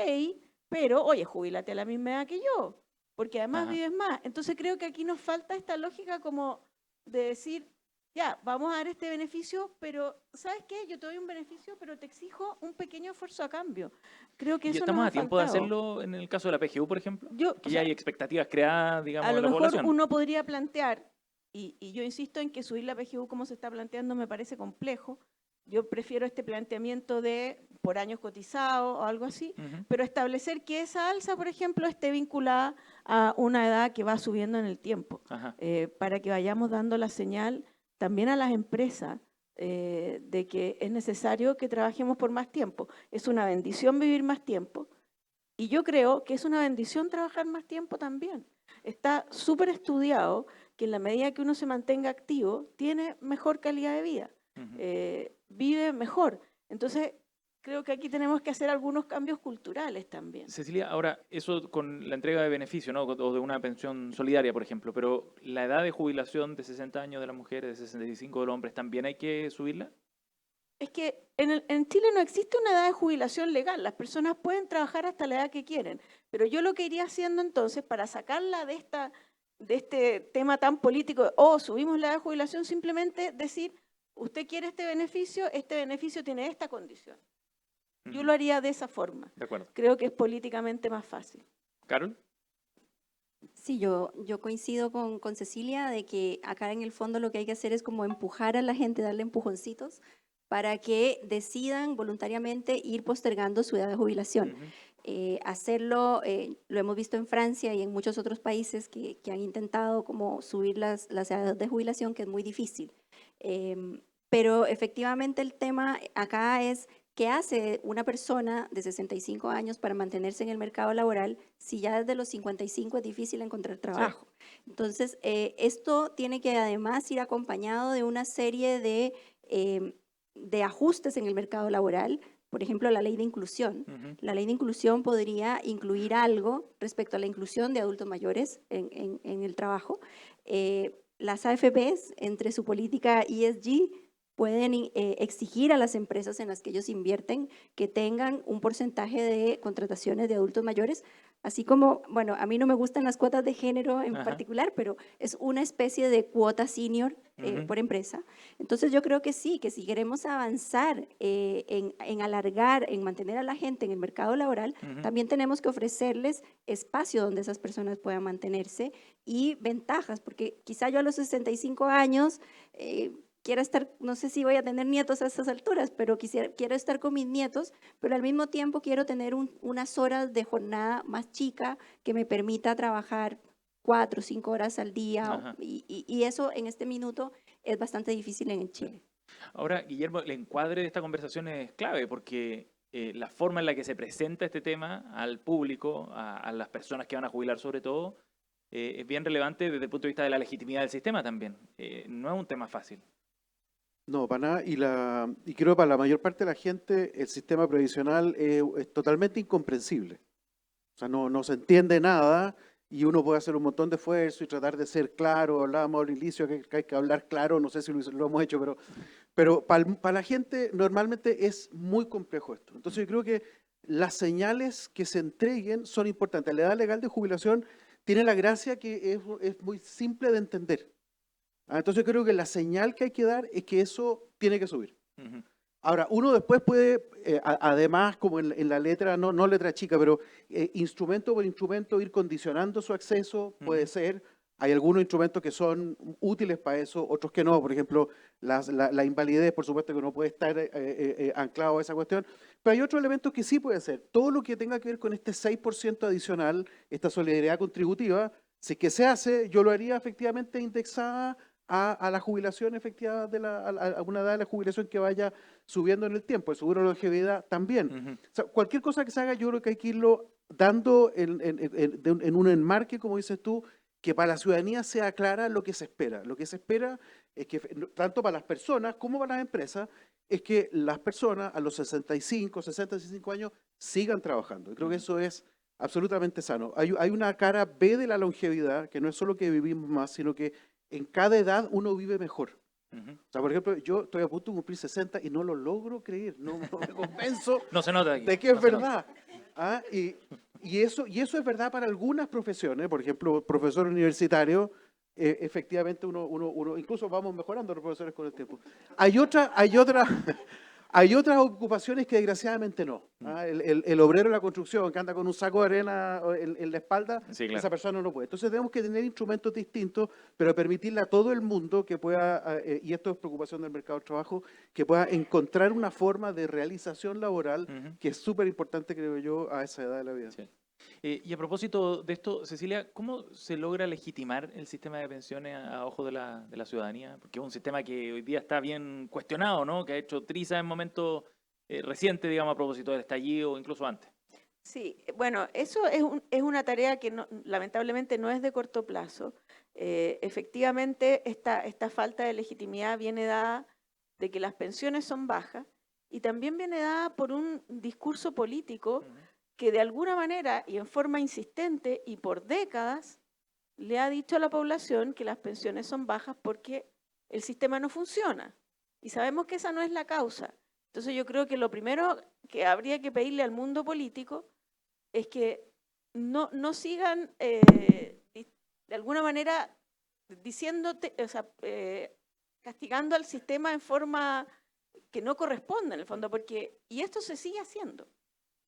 pero oye, jubílate a la misma edad que yo, porque además Ajá. vives más. Entonces creo que aquí nos falta esta lógica como de decir, ya, vamos a dar este beneficio, pero ¿sabes qué? Yo te doy un beneficio, pero te exijo un pequeño esfuerzo a cambio. Creo que ¿Y eso estamos nos ha a tiempo de faltado. hacerlo en el caso de la PGU, por ejemplo? Yo, Que o ya sea, hay expectativas creadas, digamos, a de lo la mejor población. uno podría plantear, y yo insisto en que subir la PGU como se está planteando me parece complejo. Yo prefiero este planteamiento de por años cotizados o algo así, Ujú. pero establecer que esa alza, por ejemplo, esté vinculada a una edad que va subiendo en el tiempo, Ajá. para que vayamos dando la señal también a las empresas de que es necesario que trabajemos por más tiempo. Es una bendición vivir más tiempo y yo creo que es una bendición trabajar más tiempo también. Está súper estudiado que en la medida que uno se mantenga activo, tiene mejor calidad de vida, Ujú. vive mejor. Entonces, creo que aquí tenemos que hacer algunos cambios culturales también. Cecilia, ahora, eso con la entrega de beneficio, ¿no? O de una pensión solidaria, por ejemplo, pero la edad de jubilación de 60 años de las mujeres, de 65 de los hombres, ¿también hay que subirla? Es que en Chile no existe una edad de jubilación legal, las personas pueden trabajar hasta la edad que quieren, pero yo lo que iría haciendo entonces para sacarla de este tema tan político, subimos la edad de jubilación, simplemente decir, usted quiere este beneficio tiene esta condición. Yo Ujú. lo haría de esa forma. De acuerdo. Creo que es políticamente más fácil. ¿Carol? Sí, yo coincido con Cecilia de que acá en el fondo lo que hay que hacer es como empujar a la gente, darle empujoncitos para que decidan voluntariamente ir postergando su edad de jubilación. Ujú. Hacerlo, lo hemos visto en Francia y en muchos otros países que han intentado como subir las edades de jubilación, que es muy difícil. Pero efectivamente el tema acá es ¿qué hace una persona de 65 años para mantenerse en el mercado laboral si ya desde los 55 es difícil encontrar trabajo? Entonces, esto tiene que además ir acompañado de una serie de ajustes en el mercado laboral. Por ejemplo, la ley de inclusión. La ley de inclusión podría incluir algo respecto a la inclusión de adultos mayores en el trabajo. Las AFPs, entre su política ESG, pueden exigir a las empresas en las que ellos invierten que tengan un porcentaje de contrataciones de adultos mayores, así como, bueno, a mí no me gustan las cuotas de género en particular, pero es una especie de cuota senior por empresa. Entonces yo creo que sí, que si queremos avanzar en alargar, en mantener a la gente en el mercado laboral, también tenemos que ofrecerles espacio donde esas personas puedan mantenerse y ventajas, porque quizá yo a los 65 años quiero estar, no sé si voy a tener nietos a estas alturas, pero quiero estar con mis nietos, pero al mismo tiempo quiero tener unas horas de jornada más chica que me permita trabajar 4 o 5 horas al día, y eso en este minuto es bastante difícil en Chile. Ahora, Guillermo, el encuadre de esta conversación es clave porque la forma en la que se presenta este tema al público, a las personas que van a jubilar sobre todo, es bien relevante desde el punto de vista de la legitimidad del sistema también. No es un tema fácil. No, para nada. Y creo que para la mayor parte de la gente el sistema previsional es totalmente incomprensible. O sea, no se entiende nada y uno puede hacer un montón de esfuerzo y tratar de ser claro. Hablábamos al inicio que hay que hablar claro, no sé si lo hemos hecho, pero para la gente normalmente es muy complejo esto. Entonces yo creo que las señales que se entreguen son importantes. La edad legal de jubilación tiene la gracia que es muy simple de entender. Entonces creo que la señal que hay que dar es que eso tiene que subir. Ahora, uno después puede, además, como en la letra, no letra chica, pero instrumento por instrumento ir condicionando su acceso, puede ser. Hay algunos instrumentos que son útiles para eso, otros que no. Por ejemplo, la invalidez, por supuesto que no puede estar anclado a esa cuestión. Pero hay otros elementos que sí puede ser. Todo lo que tenga que ver con este 6% adicional, esta solidaridad contributiva, si es que se hace, yo lo haría efectivamente indexada a la jubilación efectiva, a una edad de la jubilación que vaya subiendo en el tiempo, el seguro de longevidad también. O sea, cualquier cosa que se haga, yo creo que hay que irlo dando en un enmarque, como dices tú, que para la ciudadanía sea clara lo que se espera. Lo que se espera es que, tanto para las personas como para las empresas, es que las personas a los 65, 65 años sigan trabajando. Y creo que eso es absolutamente sano. Hay una cara B de la longevidad, que no es solo que vivimos más, sino que en cada edad uno vive mejor. O sea, por ejemplo, yo estoy a punto de cumplir 60 y no lo logro creer, no me convenzo No se nota aquí, de que es no se nota. verdad. Y eso es verdad para algunas profesiones, por ejemplo, profesor universitario, efectivamente uno, incluso vamos mejorando los profesores con el tiempo. Hay otras ocupaciones que desgraciadamente no. El obrero de la construcción que anda con un saco de arena en la espalda, Sí, claro. esa persona no puede. Entonces tenemos que tener instrumentos distintos, pero permitirle a todo el mundo que pueda, y esto es preocupación del mercado del trabajo, que pueda encontrar una forma de realización laboral que es súper importante, creo yo, a esa edad de la vida. Sí. Y a propósito de esto, Cecilia, ¿cómo se logra legitimar el sistema de pensiones a ojos de la ciudadanía? Porque es un sistema que hoy día está bien cuestionado, ¿no? Que ha hecho trizas en momentos recientes, digamos, a propósito del estallido o incluso antes. Sí, bueno, eso es una tarea que lamentablemente no es de corto plazo. Efectivamente, esta falta de legitimidad viene dada de que las pensiones son bajas y también viene dada por un discurso político que de alguna manera y en forma insistente y por décadas le ha dicho a la población que las pensiones son bajas porque el sistema no funciona. Y sabemos que esa no es la causa. Entonces yo creo que lo primero que habría que pedirle al mundo político es que no sigan de alguna manera diciéndote, o sea, castigando al sistema en forma que no corresponde en el fondo, y esto se sigue haciendo.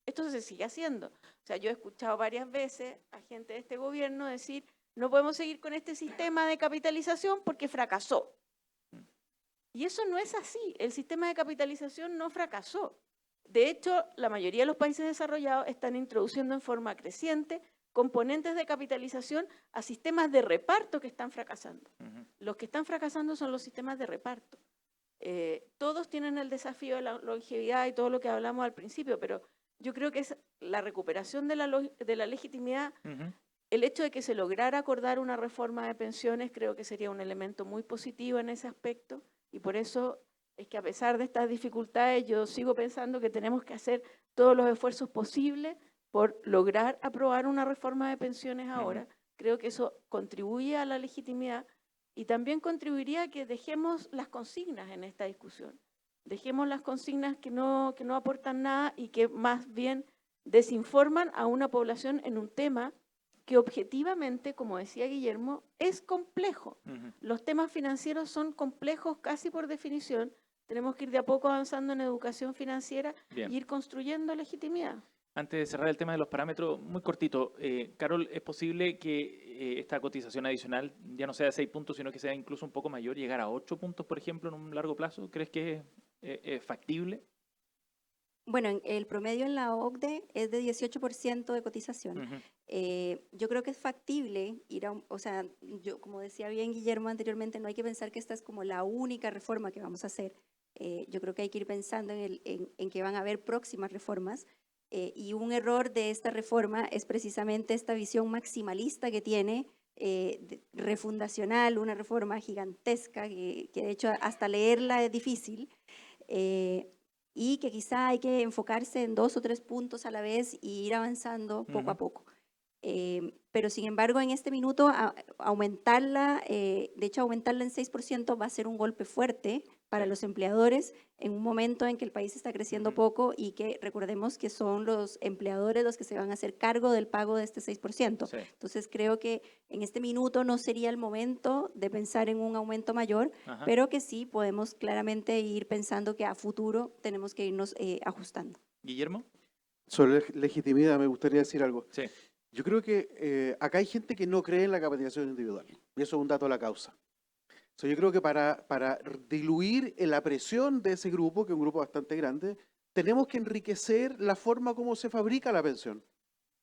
Esto se sigue haciendo. O sea, yo he escuchado varias veces a gente de este gobierno decir, no podemos seguir con este sistema de capitalización porque fracasó. Y eso no es así. El sistema de capitalización no fracasó. De hecho, la mayoría de los países desarrollados están introduciendo en forma creciente componentes de capitalización a sistemas de reparto que están fracasando. Los que están fracasando son los sistemas de reparto. Todos tienen el desafío de la longevidad y todo lo que hablamos al principio, pero yo creo que es la recuperación de la legitimidad. Ujú. El hecho de que se lograra acordar una reforma de pensiones creo que sería un elemento muy positivo en ese aspecto, y por eso es que a pesar de estas dificultades yo sigo pensando que tenemos que hacer todos los esfuerzos posibles por lograr aprobar una reforma de pensiones ahora. Creo que eso contribuye a la legitimidad y también contribuiría a que dejemos las consignas en esta discusión. Dejemos las consignas que no aportan nada y que más bien desinforman a una población en un tema que objetivamente, como decía Guillermo, es complejo. Ujú. Los temas financieros son complejos casi por definición. Tenemos que ir de a poco avanzando en educación financiera Bien. y ir construyendo legitimidad. Antes de cerrar el tema de los parámetros, muy cortito, Carol, ¿es posible que esta cotización adicional ya no sea de 6 puntos, sino que sea incluso un poco mayor, llegar a 8 puntos, por ejemplo, en un largo plazo? ¿Crees que es factible? Bueno, el promedio en la OCDE es de 18% de cotización. Ujú. Yo creo que es factible ir a, o sea, yo como decía bien Guillermo anteriormente, no hay que pensar que esta es como la única reforma que vamos a hacer. Yo creo que hay que ir pensando en que van a haber próximas reformas. Y un error de esta reforma es precisamente esta visión maximalista que tiene, refundacional, una reforma gigantesca que de hecho hasta leerla es difícil. Y que quizá hay que enfocarse en 2 o 3 puntos a la vez y ir avanzando poco a poco. Pero sin embargo, en este minuto, aumentarla, de hecho, aumentarla en 6% va a ser un golpe fuerte para Sí. los empleadores en un momento en que el país está creciendo Ujú. poco y que recordemos que son los empleadores los que se van a hacer cargo del pago de este 6%. Sí. Entonces, creo que en este minuto no sería el momento de pensar en un aumento mayor, Ajá. pero que sí podemos claramente ir pensando que a futuro tenemos que irnos ajustando. Guillermo. Sobre legitimidad me gustaría decir algo. Sí. Yo creo que acá hay gente que no cree en la capitalización individual, y eso es un dato de la causa. So, yo creo que para diluir la presión de ese grupo, que es un grupo bastante grande, tenemos que enriquecer la forma como se fabrica la pensión.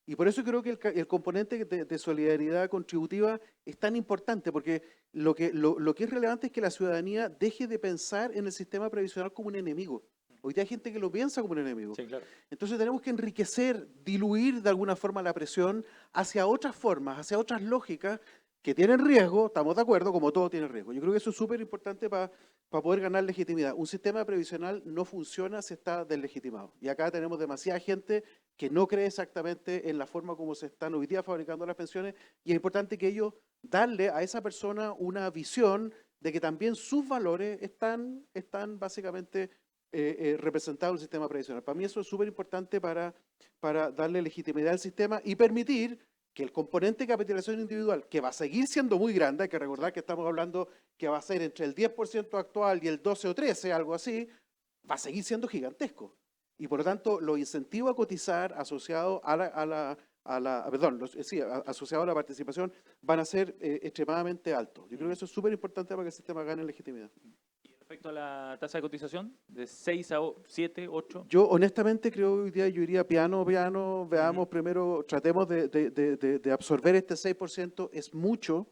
Y por eso creo que el componente de solidaridad contributiva es tan importante, porque lo que es relevante es que la ciudadanía deje de pensar en el sistema previsional como un enemigo. Hoy día hay gente que lo piensa como un enemigo. Sí, claro. Entonces tenemos que enriquecer, diluir de alguna forma la presión hacia otras formas, hacia otras lógicas que tienen riesgo, estamos de acuerdo, como todo tiene riesgo. Yo creo que eso es súper importante para poder ganar legitimidad. Un sistema previsional no funciona si está deslegitimado. Y acá tenemos demasiada gente que no cree exactamente en la forma como se están hoy día fabricando las pensiones, y es importante que ellos darle a esa persona una visión de que también sus valores están básicamente representados en el sistema previsional. Para mí eso es súper importante para darle legitimidad al sistema y permitir que el componente de capitalización individual, que va a seguir siendo muy grande, hay que recordar que estamos hablando que va a ser entre el 10% actual y el 12 o 13, algo así, va a seguir siendo gigantesco. Y por lo tanto, los incentivos a cotizar asociados asociados a la participación van a ser extremadamente altos. Yo creo que eso es súper importante para que el sistema gane legitimidad. ¿Y respecto a la tasa de cotización? ¿De 6 a 7, 8? Yo honestamente creo que hoy día yo iría piano, veamos primero, tratemos de absorber este 6%, es mucho,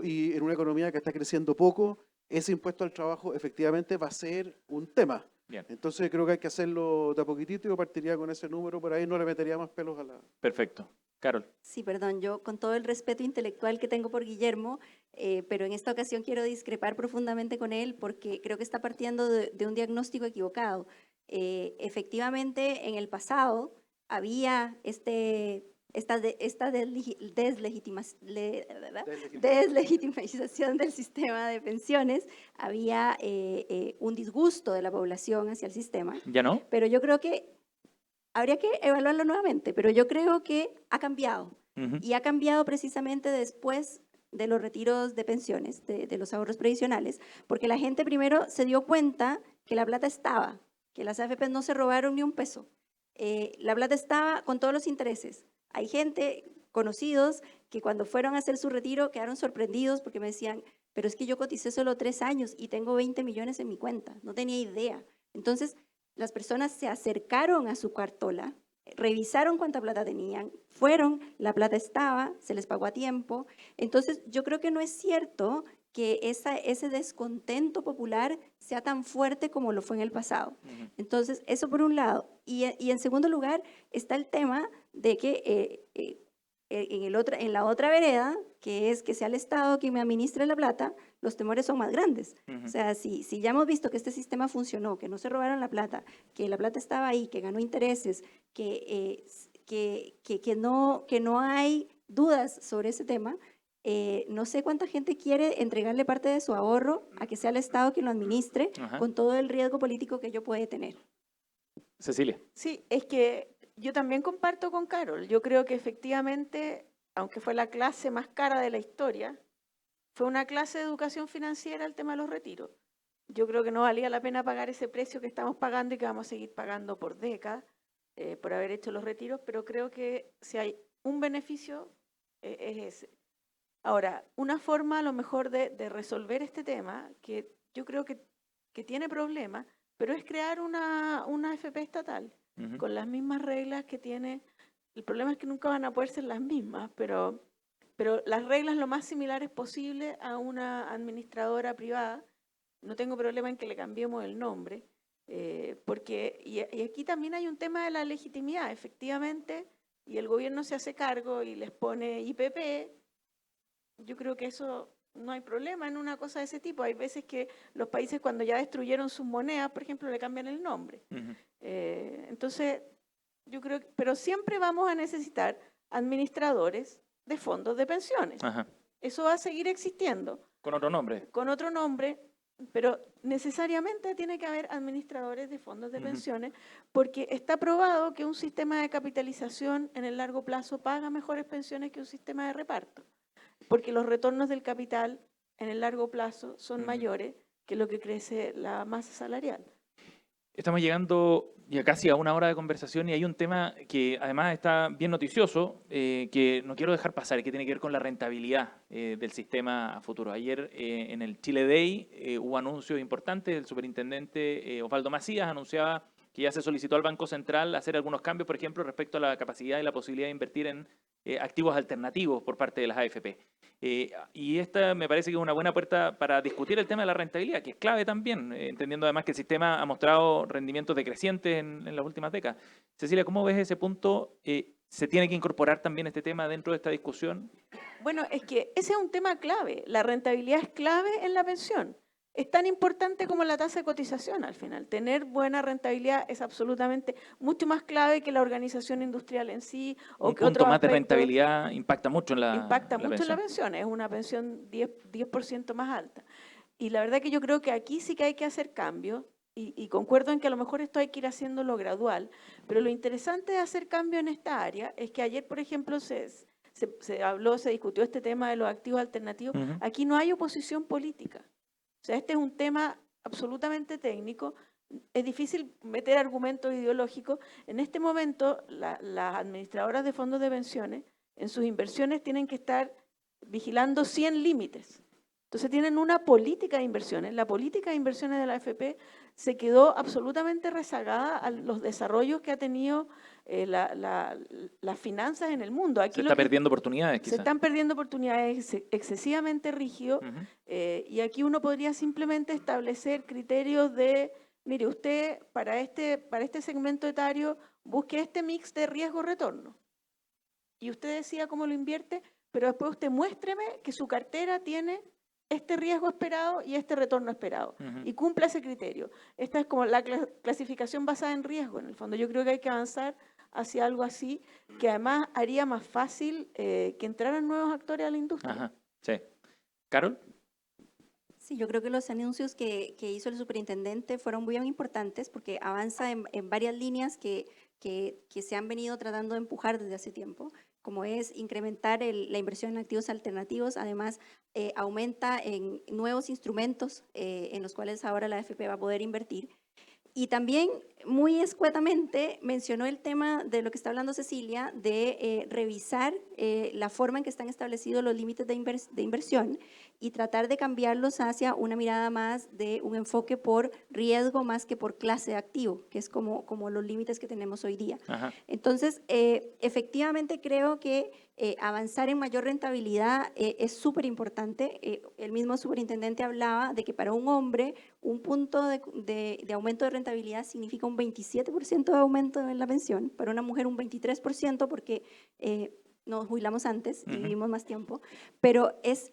y en una economía que está creciendo poco, ese impuesto al trabajo efectivamente va a ser un tema. Bien. Entonces creo que hay que hacerlo de a poquitito, y yo partiría con ese número por ahí, no le metería más pelos a la... Perfecto. Carol. Sí, perdón, yo con todo el respeto intelectual que tengo por Guillermo, pero en esta ocasión quiero discrepar profundamente con él porque creo que está partiendo de un diagnóstico equivocado. Efectivamente, en el pasado había esta deslegitimización del sistema de pensiones, había un disgusto de la población hacia el sistema, ¿Ya no? pero yo creo que habría que evaluarlo nuevamente, pero yo creo que ha cambiado. Ujú. Y ha cambiado precisamente después de los retiros de pensiones, de los ahorros previsionales, porque la gente primero se dio cuenta que la plata estaba, que las AFP no se robaron ni un peso. La plata estaba con todos los intereses. Hay gente, conocidos, que cuando fueron a hacer su retiro quedaron sorprendidos porque me decían, pero es que yo coticé solo 3 años y tengo 20 millones en mi cuenta, no tenía idea. Entonces, las personas se acercaron a su cartola, revisaron cuánta plata tenían, fueron, la plata estaba, se les pagó a tiempo. Entonces, yo creo que no es cierto que ese descontento popular sea tan fuerte como lo fue en el pasado. Entonces, eso por un lado. Y en segundo lugar está el tema de que en la otra vereda, que es que sea el Estado quien me administre la plata, los temores son más grandes. O sea, si ya hemos visto que este sistema funcionó, que no se robaron la plata, que la plata estaba ahí, que ganó intereses, que no hay dudas sobre ese tema, no sé cuánta gente quiere entregarle parte de su ahorro a que sea el Estado quien lo administre, con todo el riesgo político que ello puede tener. Cecilia. Sí, es que yo también comparto con Carol. Yo creo que efectivamente, aunque fue la clase más cara de la historia, fue una clase de educación financiera el tema de los retiros. Yo creo que no valía la pena pagar ese precio que estamos pagando y que vamos a seguir pagando por décadas por haber hecho los retiros, pero creo que si hay un beneficio es ese. Ahora, una forma a lo mejor de resolver este tema, que yo creo que tiene problemas, pero es crear una AFP estatal con las mismas reglas que tiene. El problema es que nunca van a poder ser las mismas, pero las reglas lo más similares posible a una administradora privada. No tengo problema en que le cambiemos el nombre, porque y aquí también hay un tema de la legitimidad, efectivamente, y el gobierno se hace cargo y les pone IPP. Yo creo que eso no hay problema en una cosa de ese tipo. Hay veces que los países cuando ya destruyeron sus monedas, por ejemplo, le cambian el nombre. Entonces, yo creo que, pero siempre vamos a necesitar administradores de fondos de pensiones. Eso va a seguir existiendo. Con otro nombre. Con otro nombre, pero necesariamente tiene que haber administradores de fondos de pensiones, porque está probado que un sistema de capitalización en el largo plazo paga mejores pensiones que un sistema de reparto, porque los retornos del capital en el largo plazo son mayores que lo que crece la masa salarial. Estamos llegando ya casi a una hora de conversación y hay un tema que además está bien noticioso, que no quiero dejar pasar, que tiene que ver con la rentabilidad del sistema a futuro. Ayer en el Chile Day hubo anuncios importantes. El superintendente Osvaldo Macías anunciaba que ya se solicitó al Banco Central hacer algunos cambios, por ejemplo, respecto a la capacidad y la posibilidad de invertir en activos alternativos por parte de las AFP. Y esta me parece que es una buena puerta para discutir el tema de la rentabilidad, que es clave también, entendiendo además que el sistema ha mostrado rendimientos decrecientes en las últimas décadas. Cecilia, ¿cómo ves ese punto? ¿Se tiene que incorporar también este tema dentro de esta discusión? Bueno, es que ese es un tema clave. La rentabilidad es clave en la pensión. Es tan importante como la tasa de cotización al final. Tener buena rentabilidad es absolutamente mucho más clave que la organización industrial en sí. O un que punto otros más de aspectos. rentabilidad impacta mucho en la Impacta mucho en la pensión. pensión. Es una pensión 10% más alta. Y la verdad que yo creo que aquí sí que hay que hacer cambios. Y concuerdo en que a lo mejor esto hay que ir haciéndolo gradual. Pero lo interesante de hacer cambio en esta área es que ayer, por ejemplo, se discutió este tema de los activos alternativos. Aquí no hay oposición política. O sea, este es un tema absolutamente técnico. Es difícil meter argumentos ideológicos. En este momento, las administradoras de fondos de pensiones, en sus inversiones tienen que estar vigilando 100 límites. Entonces tienen una política de inversiones. La política de inversiones de la AFP se quedó absolutamente rezagada a los desarrollos que ha tenido las finanzas en el mundo. Aquí se está perdiendo oportunidades, quizás. Se están perdiendo oportunidades, excesivamente rígidos, y aquí uno podría simplemente establecer criterios de, mire, usted para este segmento etario busque este mix de riesgo-retorno. Y usted decida cómo lo invierte, pero después usted muéstreme que su cartera tiene este riesgo esperado y este retorno esperado. Y cumpla ese criterio. Esta es como la clasificación basada en riesgo, en el fondo. Yo creo que hay que avanzar hacia algo así, que además haría más fácil que entraran nuevos actores a la industria. Sí. ¿Carol? Sí, yo creo que los anuncios que hizo el superintendente fueron muy importantes porque avanza en varias líneas que se han venido tratando de empujar desde hace tiempo, como es incrementar la inversión en activos alternativos. Además, aumenta en nuevos instrumentos en los cuales ahora la AFP va a poder invertir. Y también, muy escuetamente, mencionó el tema de lo que está hablando Cecilia, de revisar la forma en que están establecidos los límites de inversión y tratar de cambiarlos hacia una mirada más de un enfoque por riesgo más que por clase de activo, que es como los límites que tenemos hoy día. Entonces, efectivamente creo que avanzar en mayor rentabilidad es súper importante. El mismo superintendente hablaba de que para un hombre un punto de aumento de rentabilidad significa un 27% de aumento en la pensión, para una mujer un 23% porque nos jubilamos antes y vivimos más tiempo, pero es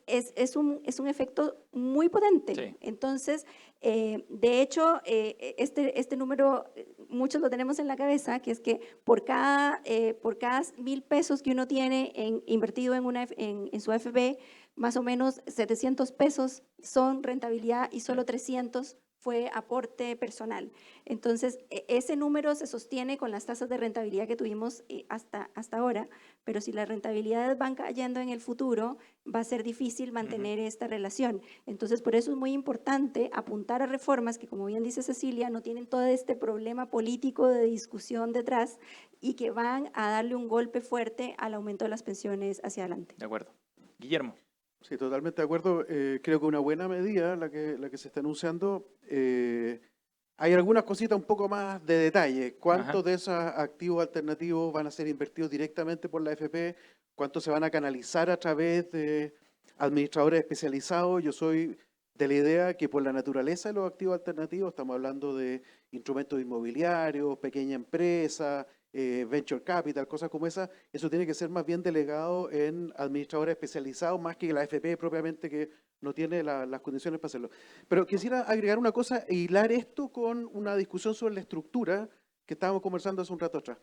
un efecto muy potente. Sí. Entonces, de hecho, este número muchos lo tenemos en la cabeza, que es que por cada 1.000 pesos que uno tiene invertido en su AFP, más o menos 700 pesos son rentabilidad y solo 300 fue aporte personal. Entonces, ese número se sostiene con las tasas de rentabilidad que tuvimos hasta ahora, pero si las rentabilidades van cayendo en el futuro, va a ser difícil mantener esta relación. Entonces, por eso es muy importante apuntar a reformas que, como bien dice Cecilia, no tienen todo este problema político de discusión detrás y que van a darle un golpe fuerte al aumento de las pensiones hacia adelante. De acuerdo. Guillermo. Sí, totalmente de acuerdo. Creo que una buena medida la que se está anunciando. Hay algunas cositas un poco más de detalle. ¿Cuántos de esos activos alternativos van a ser invertidos directamente por la AFP? ¿Cuántos se van a canalizar a través de administradores especializados? Yo soy de la idea que por la naturaleza de los activos alternativos, estamos hablando de instrumentos inmobiliarios, pequeña empresa, venture capital, cosas como esas, eso tiene que ser más bien delegado en administradores especializados, más que la AFP propiamente, que no tiene las condiciones para hacerlo. Pero quisiera agregar una cosa e hilar esto con una discusión sobre la estructura que estábamos conversando hace un rato atrás.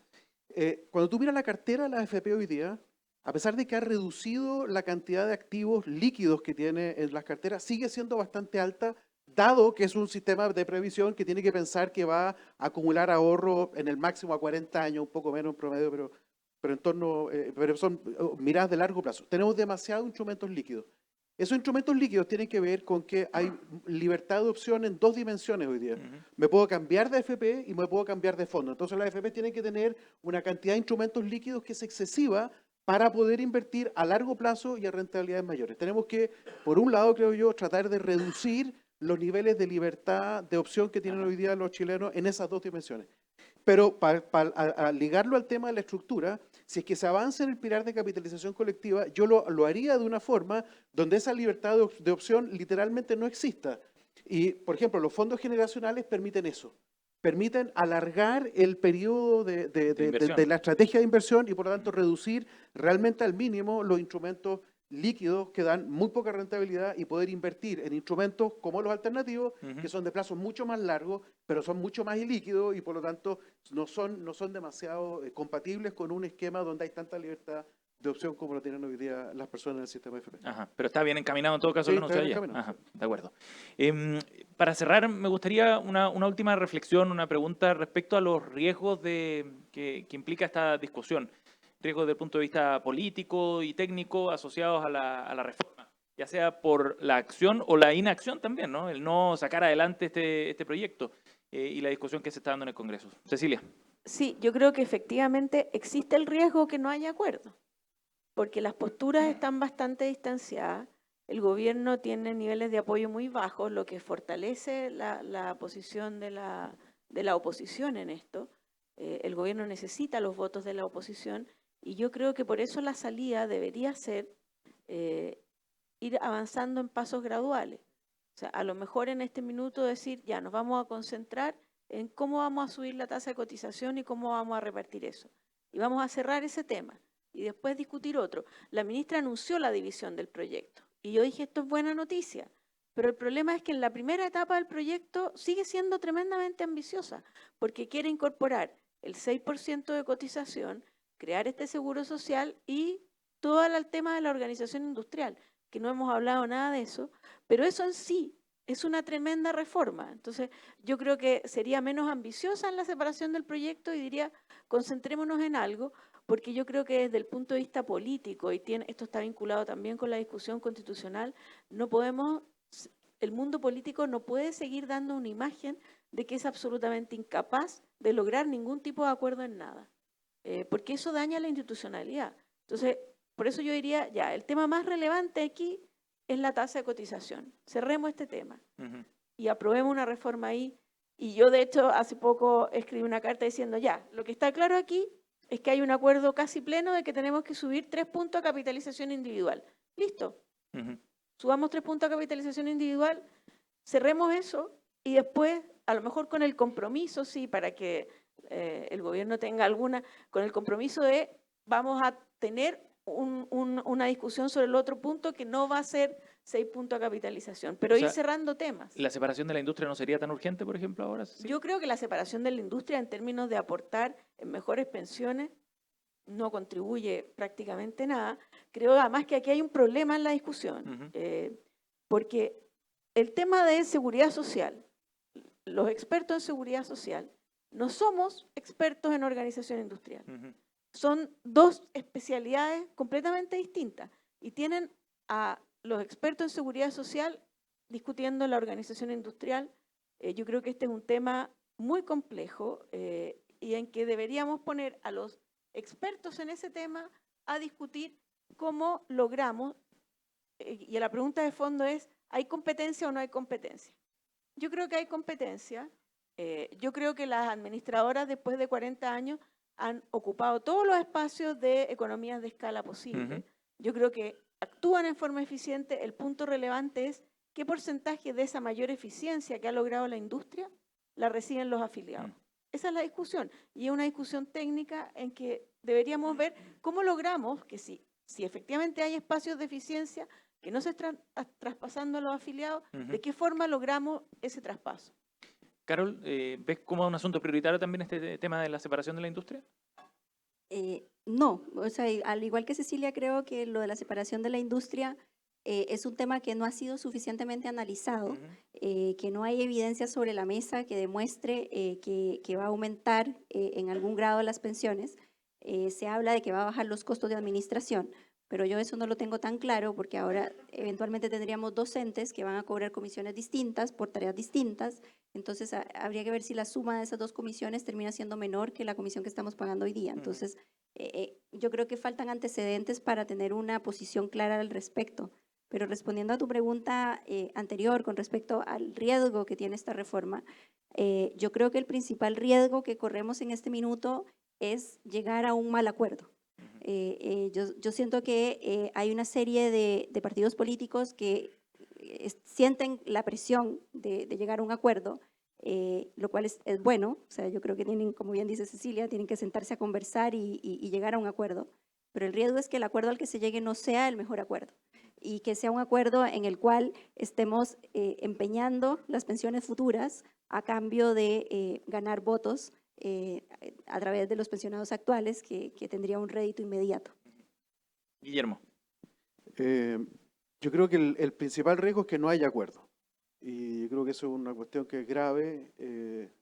Cuando tú miras la cartera de la AFP hoy día, a pesar de que ha reducido la cantidad de activos líquidos que tiene en las carteras, sigue siendo bastante alta, dado que es un sistema de previsión que tiene que pensar que va a acumular ahorro en el máximo a 40 años, un poco menos en promedio, pero en torno, pero son miradas de largo plazo. Tenemos demasiados instrumentos líquidos. Esos instrumentos líquidos tienen que ver con que hay libertad de opción en dos dimensiones hoy día. Me puedo cambiar de AFP y me puedo cambiar de fondo. Entonces la AFP tiene que tener una cantidad de instrumentos líquidos que es excesiva para poder invertir a largo plazo y a rentabilidades mayores. Tenemos que, por un lado, creo yo, tratar de reducir los niveles de libertad de opción que tienen hoy día los chilenos en esas dos dimensiones. Pero para ligarlo al tema de la estructura, si es que se avanza en el pilar de capitalización colectiva, yo lo haría de una forma donde esa libertad de opción literalmente no exista. Y, por ejemplo, los fondos generacionales permiten eso. Permiten alargar el periodo de la estrategia de inversión y, por lo tanto, reducir realmente al mínimo los instrumentos líquidos que dan muy poca rentabilidad y poder invertir en instrumentos como los alternativos, que son de plazos mucho más largos, pero son mucho más ilíquidos y por lo tanto no son demasiado compatibles con un esquema donde hay tanta libertad de opción como lo tienen hoy día las personas en el sistema FP. Ajá, pero está bien encaminado en todo caso Sí, el anuncio está bien de ayer. encaminado, Ajá, de acuerdo. Para cerrar, me gustaría una última reflexión, una pregunta respecto a los riesgos que implica esta discusión. Riesgos desde el punto de vista político y técnico asociados a la reforma, ya sea por la acción o la inacción también, ¿no? El no sacar adelante este proyecto y la discusión que se está dando en el Congreso. Cecilia. Sí, yo creo que efectivamente existe el riesgo que no haya acuerdo, porque las posturas están bastante distanciadas, el gobierno tiene niveles de apoyo muy bajos, lo que fortalece la posición de la oposición en esto. El gobierno necesita los votos de la oposición y yo creo que por eso la salida debería ser ir avanzando en pasos graduales. O sea, a lo mejor en este minuto decir, ya, nos vamos a concentrar en cómo vamos a subir la tasa de cotización y cómo vamos a repartir eso. Y vamos a cerrar ese tema y después discutir otro. La ministra anunció la división del proyecto y yo dije, esto es buena noticia, pero el problema es que en la primera etapa del proyecto sigue siendo tremendamente ambiciosa porque quiere incorporar el 6% de cotización, crear este seguro social y todo el tema de la organización industrial, que no hemos hablado nada de eso, pero eso en sí es una tremenda reforma. Entonces, yo creo que sería menos ambiciosa en la separación del proyecto y diría, concentrémonos en algo, porque yo creo que desde el punto de vista político, y esto está vinculado también con la discusión constitucional, el mundo político no puede seguir dando una imagen de que es absolutamente incapaz de lograr ningún tipo de acuerdo en nada, porque eso daña la institucionalidad. Entonces, por eso yo diría, ya, el tema más relevante aquí es la tasa de cotización. Cerremos este tema y aprobemos una reforma ahí. Y yo, de hecho, hace poco escribí una carta diciendo, ya, lo que está claro aquí es que hay un acuerdo casi pleno de que tenemos que subir 3 puntos a capitalización individual. Listo. Ujú. Subamos 3 puntos a capitalización individual, cerremos eso y después, a lo mejor con el compromiso, sí, para que el gobierno tenga alguna, con el compromiso de vamos a tener una discusión sobre el otro punto que no va a ser 6 puntos a capitalización, pero O sea, ir cerrando temas. ¿La separación de la industria no sería tan urgente, por ejemplo, ahora? ¿Sí? Yo creo que la separación de la industria en términos de aportar en mejores pensiones no contribuye prácticamente nada. Creo además que aquí hay un problema en la discusión, Ujú. porque el tema de seguridad social, los expertos en seguridad social, no somos expertos en organización industrial. Ujú. Son dos especialidades completamente distintas y tienen a los expertos en seguridad social discutiendo la organización industrial. Yo creo que este es un tema muy complejo y en que deberíamos poner a los expertos en ese tema a discutir cómo logramos, y la pregunta de fondo es, ¿hay competencia o no hay competencia? Yo creo que hay competencia. Yo creo que las administradoras después de 40 años han ocupado todos los espacios de economías de escala posible. Ujú. Yo creo que actúan en forma eficiente. El punto relevante es qué porcentaje de esa mayor eficiencia que ha logrado la industria la reciben los afiliados. Esa es la discusión. Y es una discusión técnica en que deberíamos ver cómo logramos que si efectivamente hay espacios de eficiencia que no se están traspasando a los afiliados, Ujú. ¿de qué forma logramos ese traspaso? Carol, ¿ves como un asunto prioritario también este tema de la separación de la industria? No, o sea, al igual que Cecilia, creo que lo de la separación de la industria es un tema que no ha sido suficientemente analizado, Ujú. que no hay evidencia sobre la mesa que demuestre que va a aumentar en algún grado las pensiones. Se habla de que va a bajar los costos de administración, pero yo eso no lo tengo tan claro porque ahora eventualmente tendríamos docentes que van a cobrar comisiones distintas por tareas distintas. Entonces habría que ver si la suma de esas dos comisiones termina siendo menor que la comisión que estamos pagando hoy día. Entonces, yo creo que faltan antecedentes para tener una posición clara al respecto. Pero respondiendo a tu pregunta anterior con respecto al riesgo que tiene esta reforma, yo creo que el principal riesgo que corremos en este minuto es llegar a un mal acuerdo. Yo siento que hay una serie de partidos políticos que sienten la presión de llegar a un acuerdo, lo cual es bueno. O sea, yo creo que tienen, como bien dice Cecilia, tienen que sentarse a conversar y llegar a un acuerdo, pero el riesgo es que el acuerdo al que se llegue no sea el mejor acuerdo y que sea un acuerdo en el cual estemos empeñando las pensiones futuras a cambio de ganar votos a través de los pensionados actuales, que tendría un rédito inmediato. Guillermo. Yo creo que el principal riesgo es que no haya acuerdo. Y yo creo que eso es una cuestión que es grave.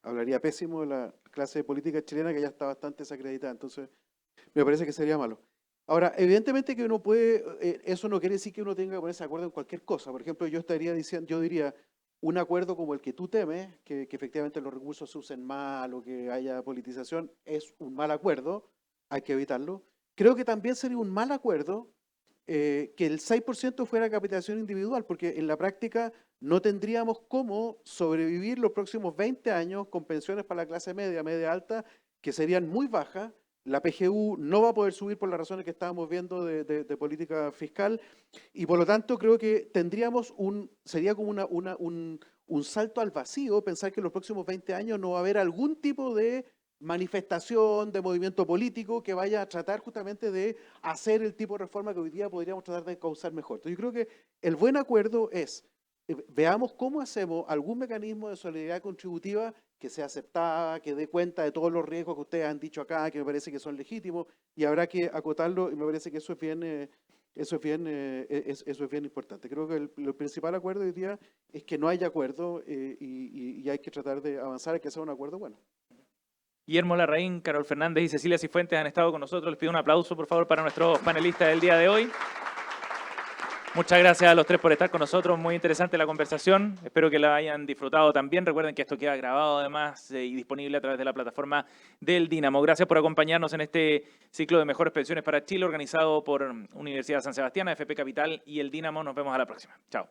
Hablaría pésimo de la clase de política chilena, que ya está bastante desacreditada. Entonces, me parece que sería malo. Ahora, evidentemente que uno puede, eso no quiere decir que uno tenga que ponerse de acuerdo en cualquier cosa. Por ejemplo, yo diría, un acuerdo como el que tú temes, que efectivamente los recursos se usen mal o que haya politización, es un mal acuerdo, hay que evitarlo. Creo que también sería un mal acuerdo que el 6% fuera capitalización individual, porque en la práctica no tendríamos cómo sobrevivir los próximos 20 años con pensiones para la clase media, media alta, que serían muy bajas. La PGU no va a poder subir por las razones que estábamos viendo de política fiscal y por lo tanto creo que sería como un salto al vacío pensar que en los próximos 20 años no va a haber algún tipo de manifestación, de movimiento político que vaya a tratar justamente de hacer el tipo de reforma que hoy día podríamos tratar de causar mejor. Entonces yo creo que el buen acuerdo es, veamos cómo hacemos algún mecanismo de solidaridad contributiva que sea aceptada, que dé cuenta de todos los riesgos que ustedes han dicho acá, que me parece que son legítimos, y habrá que acotarlo, y me parece que eso es bien importante. Creo que el principal acuerdo hoy día es que no haya acuerdo y hay que tratar de avanzar a que sea un acuerdo bueno. Guillermo Larraín, Carol Fernández y Cecilia Cifuentes han estado con nosotros. Les pido un aplauso, por favor, para nuestros panelistas del día de hoy. Muchas gracias a los tres por estar con nosotros. Muy interesante la conversación. Espero que la hayan disfrutado también. Recuerden que esto queda grabado además y disponible a través de la plataforma del Dínamo. Gracias por acompañarnos en este ciclo de Mejores Pensiones para Chile, organizado por Universidad San Sebastián, AFP Capital y el Dínamo. Nos vemos a la próxima. Chao.